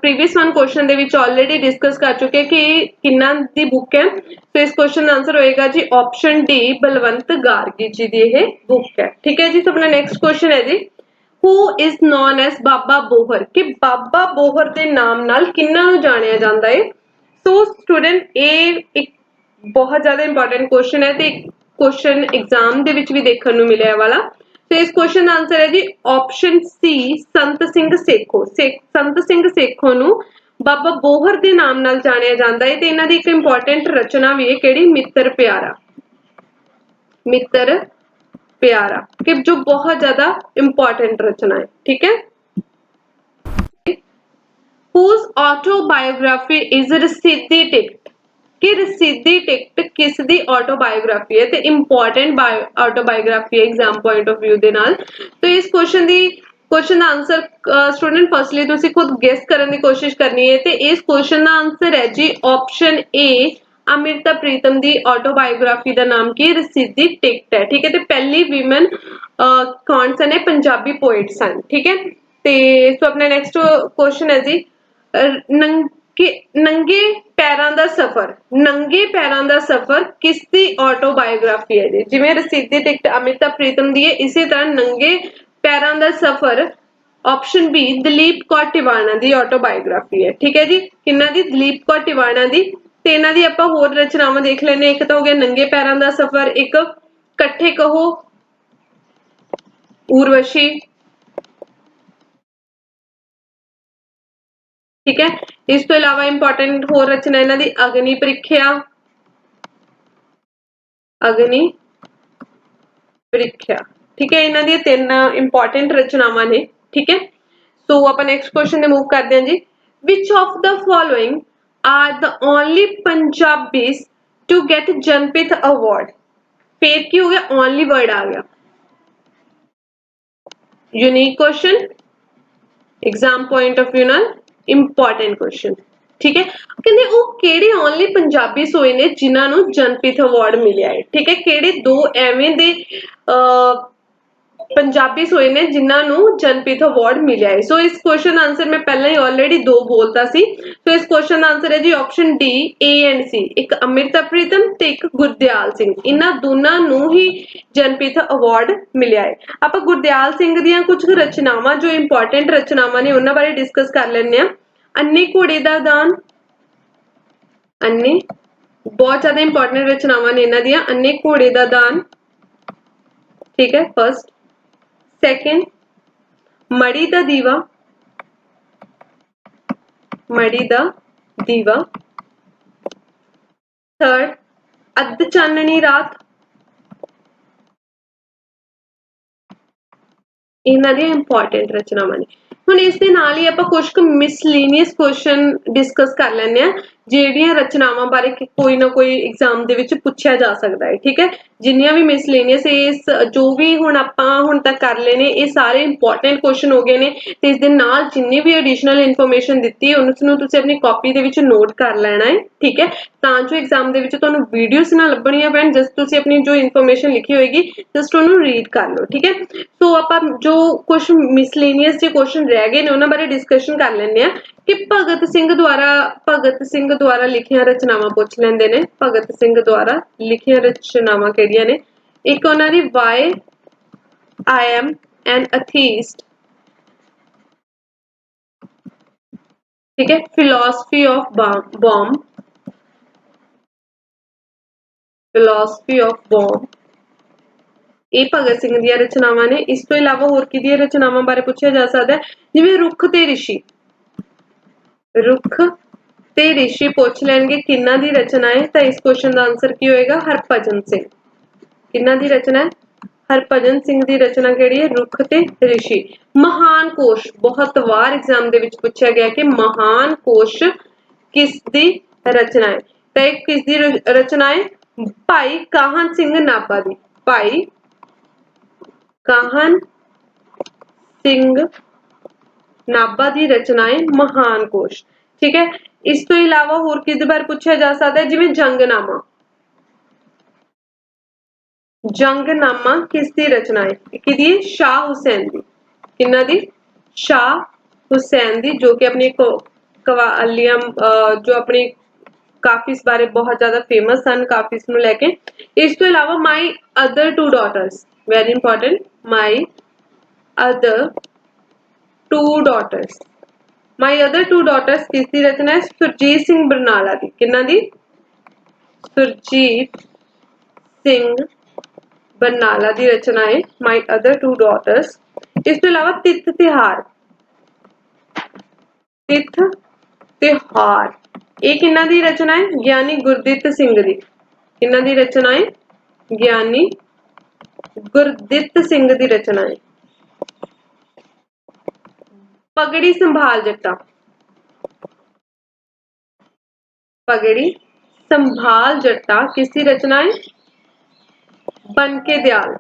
ਪ੍ਰੀਵੀਅਸ ਵਨ ਕੁਐਸਚਨ ਦੇ ਵਿੱਚ ਆਲਰੇਡੀ ਡਿਸਕਸ ਕਰ ਚੁੱਕੇ ਕਿ ਕਿੰਨਾ ਦੀ ਬੁੱਕ ਹੈ। ਸੋ ਇਸ ਕੁਐਸਚਨ ਦਾ ਆਨਸਰ ਹੋਏਗਾ ਜੀ ਆਪਸ਼ਨ ਡੀ, ਬਲਵੰਤ ਗਾਰਗੀ ਜੀ ਦੀ ਇਹ ਬੁੱਕ ਹੈ। ਠੀਕ ਹੈ ਜੀ, ਸੋ ਆਪਣਾ ਨੈਕਸਟ ਕੁਐਸਚਨ ਹੈ ਜੀ, who is known as ਬਾਬਾ ਬੋਹਰ? ਕਿ ਬਾਬਾ ਬੋਹਰ ਦੇ ਨਾਮ ਨਾਲ ਕਿਹਨਾਂ ਨੂੰ ਜਾਣਿਆ ਜਾਂਦਾ ਹੈ? ਸੋ ਸਟੂਡੈਂਟ, ਇਹ ਇੱਕ ਬਹੁਤ ਜ਼ਿਆਦਾ ਇੰਪੋਰਟੈਂਟ ਕੁਐਸਚਨ ਹੈ ਤੇ ਕੁਐਸਚਨ ਐਗਜ਼ਾਮ ਦੇ ਵਿੱਚ ਵੀ ਦੇਖਣ ਨੂੰ ਮਿਲਿਆ ਵਾਲਾ। ਤੇ ਇਸ ਕੁਐਸਚਨ ਦਾ ਆਨਸਰ ਹੈ ਜੀ ਆਪਸ਼ਨ ਸੀ, ਸੰਤ ਸਿੰਘ ਸੇਖੋ। ਸੰਤ ਸਿੰਘ ਸੇਖੋ ਨੂੰ ਬਾਬਾ ਬੋਹਰ ਦੇ ਨਾਮ ਨਾਲ ਜਾਣਿਆ ਜਾਂਦਾ ਹੈ। ਤੇ ਇਹਨਾਂ ਦੀ ਇੱਕ ਇੰਪੋਰਟੈਂਟ ਰਚਨਾ ਵੀ ਹੈ, ਕਿਹੜੀ? ਮਿੱਤਰ ਪਿਆਰਾ। ਮਿੱਤਰ ਪਿਆਰਾ, ਕਿ ਜੋ ਬਹੁਤ ਜ਼ਿਆਦਾ ਇੰਪੋਰਟੈਂਟ ਰਚਨਾ ਹੈ। ਠੀਕ ਹੈ, whose autobiography is Rasidi ticket? ਕਿ ਰਸੀਦੀ ਟਿਕਟ ਕਿਸ ਦੀ ਆਟੋਬਾਇਓਗ੍ਰਾਫੀ ਹੈ ਤੇ ਇੰਪੋਰਟੈਂਟ ਆਟੋਬਾਇਓਗ੍ਰਾਫੀ ਹੈ ਐਗਜ਼ਾਮ ਪੁਆਇੰਟ ਆਫ ਵਿਊ ਦੇ ਨਾਲ। तो इस क्वेश्चन ਦਾ ਆਨਸਰ ਸਟੂਡੈਂਟ ਫਸਟਲੀ ਤੁਸੀਂ ਖੁਦ ਗੈਸ ਕਰਨ ਦੀ ਕੋਸ਼ਿਸ਼ ਕਰਨੀ ਹੈ। ਤੇ ਇਸ ਕੁਐਸਚਨ ਦਾ ਆਨਸਰ ਹੈ ਜੀ option A, Amrita Pritam the autobiography ਦਾ ਨਾਮ ਕੀ? ਰਸੀਦੀ ਟਿਕਟ ਹੈ। ਠੀਕ ਹੈ, ਤੇ ਪਹਿਲੀ ਵਿਮਨ ਕੌਣ ਸਨ? ਪੰਜਾਬੀ ਪੋਇਟ ਸਨ। ਠੀਕ ਹੈ, ਤੇ ਸੋ ਆਪਣਾ ਨੈਕਸਟ ਕੁਐਸਚਨ ਹੈ ਜੀ, कि नंगे पैरां दा सफर, नंगे पैरां दा सफर किस दी ऑटोबायोग्राफी है जी? जिवें रसीदी टिकट अमिताभ प्रीतम दी है, इसी तरह नंगे पैरां दा सफर ऑप्शन बी दलीप कौर टिवाणा दी ऑटोबायोग्राफी है। ठीक है जी, किन्ना दी? दलीप कौर टिवाणा दी। ते इन्हां दी आपां होर रचनावां देख लैने, एक तो हो गया नंगे पैरां दा सफर, एक कट्ठे कहो, उर्वशी। ठीक है, इस तो इलावा इंपॉर्टेंट होर रचना इन्हां दी अग्नि परीक्षा, अग्नि परीक्षा। ठीक है, इन्हां दी तीन इंपॉर्टेंट रचनावां ने। ठीक है, सो ਆਪਾਂ नेक्स्ट क्वेश्चन ਦੇ मूव करते हैं जी। Which of the following are the only Punjabis to get Janpith Award? फिर की हो गया? only word आ गया। Unique question, exam point of view नाल इंपॉर्टेंट क्वेश्चन। ठीक है, कहते वो किहड़े ओनली पंजाबी होए ने जिन्हां नूं जनपथ अवार्ड मिलिया है। ठीक है, किहड़े दो एवें दे पंजाबी होए ने जिन्हां नूं जनपथ अवार्ड मिलिया है। सो इस क्वेश्चन आंसर मैं पहले ही ऑलरेडी दो बोलता सी। तो इस क्वेश्चन आंसर है जी ऑप्शन डी, ए एंड सी। एक अमृता प्रीतम ते एक गुरदयाल सिंह, इन्हां दोनां नूं ही जनपथ अवार्ड मिलिया है। आपां गुरदयाल सिंह दियां कुछ रचनावां जो इंपॉर्टेंट रचनावां ने उन्हां बारे डिस्कस कर लैंदे आ। अन्ने घोड़े दा दान, अन्ने बहुत ज्यादा इंपॉर्टेंट रचनावां ने इन्हां दियां। अन्ने घोड़े दा दान, ठीक है, फर्स्ट। सेकंड, मड़ी दा दीवा, मड़ी दा दीवा। थर्ड, अद्ध चाननी रात। इन्हां दी इंपॉर्टेंट रचनावां ने। हुण इस दे नाल ही आपां कुछ मिसलीनियस क्वेश्चन डिस्कस कर लैंदे आ ਜਿਹੜੀਆਂ रचनावां बारे कोई ना कोई एग्जाम ਦੇ ਵਿੱਚ ਪੁੱਛਿਆ ਜਾ ਸਕਦਾ है। ठीक है, जिन्नियां भी मिसलेनियस इस जो भी हुण आपां हुण तक कर लए ने ਇਹ ਸਾਰੇ इंपॉर्टेंट क्वेश्चन हो गए ने ਤੇ ਇਸ ਦੇ ਨਾਲ ਜਿੰਨੀ ਵੀ ਐਡੀਸ਼ਨਲ ਇਨਫੋਰਮੇਸ਼ਨ ਦਿੱਤੀ ਉਸ ਨੂੰ ਤੁਸੀਂ ਆਪਣੀ ਕਾਪੀ ਦੇ ਵਿੱਚ ਨੋਟ ਕਰ ਲੈਣਾ ਹੈ। ਠੀਕ ਹੈ, ਤਾਂ ਜੋ ਐਗਜ਼ਾਮ ਦੇ ਵਿੱਚ ਤੁਹਾਨੂੰ ਵੀਡੀਓਜ਼ ਨਾ ਲੱਭਣੀਆਂ ਪੈਣ, ਜਸਟ ਤੁਸੀਂ ਆਪਣੀ ਜੋ ਇਨਫੋਰਮੇਸ਼ਨ ਲਿਖੀ ਹੋਏਗੀ ਜਸਟ ਉਹਨੂੰ ਰੀਡ ਕਰ ਲਓ। ਠੀਕ ਹੈ, ਸੋ ਆਪਾਂ ਜੋ ਕੁਝ ਮਿਸਲੇਨੀਅਸ ਜੇ क्वेश्चन रह गए ने उन्हां बारे डिस्कशन कर लैंदे आ कि भगत सिंह द्वारा लिखियां रचनावां पुछ लैंदे ने। भगत सिंह द्वारा लिखियां रचनावां किहड़ियां ने? एक उन्हां दी why I am an atheist, ठीक है, philosophy of bomb, philosophy of bomb, ਇਹ ਭਗਤ ਸਿੰਘ ਦੀਆਂ ਰਚਨਾਵਾਂ ਨੇ। ਇਸ ਤੋਂ ਇਲਾਵਾ ਹੋਰ ਕਿਹਦੀਆਂ ਰਚਨਾਵਾਂ ਬਾਰੇ ਪੁੱਛਿਆ ਜਾ ਸਕਦਾ ਹੈ? ਜਿਵੇਂ ਰੁੱਖ ਤੇ ਰਿਸ਼ੀ, ਰੁੱਖ ਤੇ ਰਿਸ਼ੀ ਪੁੱਛ ਲੈਣਗੇ ਕਿਹਨਾਂ ਦੀ ਰਚਨਾ ਹੈ? ਤਾਂ ਇਸ ਕੁਐਸਚਨ ਦਾ ਆਨਸਰ ਕੀ ਹੋਏਗਾ? ਹਰਭਜਨ ਸਿੰਘ। ਕਿਹਨਾਂ ਦੀ ਰਚਨਾ ਹੈ? ਹਰਭਜਨ ਸਿੰਘ ਦੀ ਰਚਨਾ ਕਿਹੜੀ ਹੈ? ਰੁੱਖ ਤੇ ਰਿਸ਼ੀ। ਮਹਾਨ ਕੋਸ਼, ਬਹੁਤ ਵਾਰ ਐਗਜ਼ਾਮ ਦੇ ਵਿੱਚ ਪੁੱਛਿਆ ਗਿਆ ਕਿ ਮਹਾਨ ਕੋਸ਼ ਕਿਸ ਦੀ ਰਚਨਾ ਹੈ? ਤਾਂ ਇਹ ਕਿਸ ਦੀ ਰਚਨਾ ਹੈ? ਭਾਈ ਕਾਹਨ ਸਿੰਘ ਨਾਭਾ ਦੀ। ਭਾਈ ਕਾਹਨ ਸਿੰਘ ਨਾਭਾ ਦੀ ਰਚਨਾ ਹੈ ਮਹਾਨ ਕੋਸ਼। ਠੀਕ ਹੈ, ਇਸ ਤੋਂ ਇਲਾਵਾ ਹੋਰ ਕਿਹਦੇ ਬਾਰੇ ਪੁੱਛਿਆ ਜਾ ਸਕਦਾ ਹੈ? ਜਿਵੇਂ ਜੰਗਨਾਮਾ, ਜੰਗਨਾਮਾ ਕਿਸ ਦੀ ਰਚਨਾ ਹੈ? ਕਿਹਦੀ ਹੈ? ਸ਼ਾਹ ਹੁਸੈਨ ਦੀ। ਕਿਹਨਾਂ ਦੀ? ਸ਼ਾਹ ਹੁਸੈਨ ਦੀ, ਜੋ ਕਿ ਆਪਣੀ ਕਵਾਲੀਆਂ ਜੋ ਆਪਣੀ ਕਾਫਿਸ ਬਾਰੇ ਬਹੁਤ ਜ਼ਿਆਦਾ ਫੇਮਸ ਹਨ, ਕਾਫਿਸ ਨੂੰ ਲੈ ਕੇ। ਇਸ ਤੋਂ ਇਲਾਵਾ my other two daughters, very important, my other two daughters. My other two daughters किसकी रचना है? सुरजीत सिंह बरनाला दी। किन्ना दी? सुरजीत सिंह बरनाला दी रचना है माई अदर टू डॉटर्स। इस तो इलावा तिथ तिहार, तिथ तिहार ये किन्ना दी रचना है? ज्ञानी गुरदित सिंह दी। किन्ना दी रचना है? ज्ञानी गुरदित सिंह दी रचना है। पगड़ी संभाल जट्टा, पगड़ी संभाल जट्टा किसकी रचना है? बनके दयाल,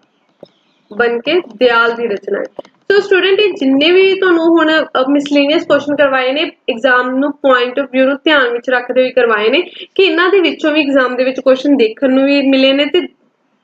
बनके दयाल दी रचना है। तो स्टूडेंट ये जिन्ने भी तुहानू हुण मिसलेनियस क्वेश्चन करवाए ने एग्जाम नू पॉइंट ऑफ व्यू नू ध्यान विच रखदे होए करवाए ने कि इन्हां दे विचों भी एग्जाम दे विच क्वेश्चन देखण नू भी मिले ने ते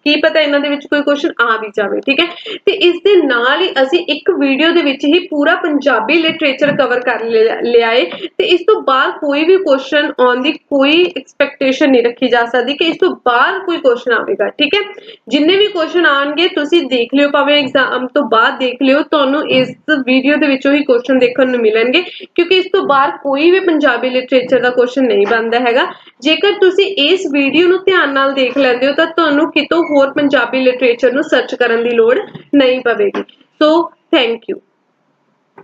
ਕੀ ਪਤਾ ਇਹਨਾਂ ਦੇ ਵਿੱਚ ਕੋਈ ਕੁਐਸਚਨ ਆ ਵੀ ਜਾਵੇ, ਠੀਕ ਹੈ। ਤੇ ਇਸ ਦੇ ਨਾਲ ਹੀ ਅਸੀਂ ਇੱਕ ਵੀਡੀਓ ਦੇ ਵਿੱਚ ਹੀ ਪੂਰਾ ਪੰਜਾਬੀ ਲਿਟਰੇਚਰ ਕਵਰ ਕਰ ਲਿਆ ਏ, ਤੇ ਇਸ ਤੋਂ ਬਾਅਦ ਕੋਈ ਵੀ ਕੁਐਸਚਨ ਆਉਣ ਦੀ ਕੋਈ ਐਕਸਪੈਕਟੇਸ਼ਨ ਨਹੀਂ ਰੱਖੀ ਜਾ ਸਕਦੀ ਕਿ ਇਸ ਤੋਂ ਬਾਅਦ ਕੋਈ ਕੁਐਸਚਨ ਆਵੇਗਾ, ਠੀਕ ਹੈ। ਜਿੰਨੇ ਵੀ ਕੁਐਸਚਨ ਆਣਗੇ ਤੁਸੀਂ ਦੇਖ ਲਿਓ, ਭਾਵੇਂ ਐਗਜ਼ਾਮ ਤੋਂ ਬਾਅਦ ਦੇਖ ਲਿਓ, ਤੁਹਾਨੂੰ ਇਸ ਵੀਡੀਓ ਦੇ ਵਿੱਚੋਂ ਹੀ ਕੁਐਸਚਨ ਦੇਖਣ ਨੂੰ ਮਿਲਣਗੇ, ਕਿਉਂਕਿ ਇਸ ਤੋਂ ਬਾਹਰ ਕੋਈ ਵੀ ਪੰਜਾਬੀ ਲਿਟਰੇਚਰ ਦਾ ਕੁਐਸਚਨ ਨਹੀਂ ਬਣਦਾ ਹੈਗਾ। ਜੇਕਰ ਤੁਸੀਂ ਇਸ ਵੀਡੀਓ ਨੂੰ ਧਿਆਨ ਨਾਲ ਦੇਖ ਲੈਂਦੇ ਹੋ ਤਾਂ ਤੁਹਾਨੂੰ ਕਿਤੋਂ ਹੋਰ ਪੰਜਾਬੀ ਲਿਟਰੇਚਰ ਨੂੰ ਸਰਚ ਕਰਨ ਦੀ ਲੋੜ ਨਹੀਂ ਪਵੇਗੀ। So thank you.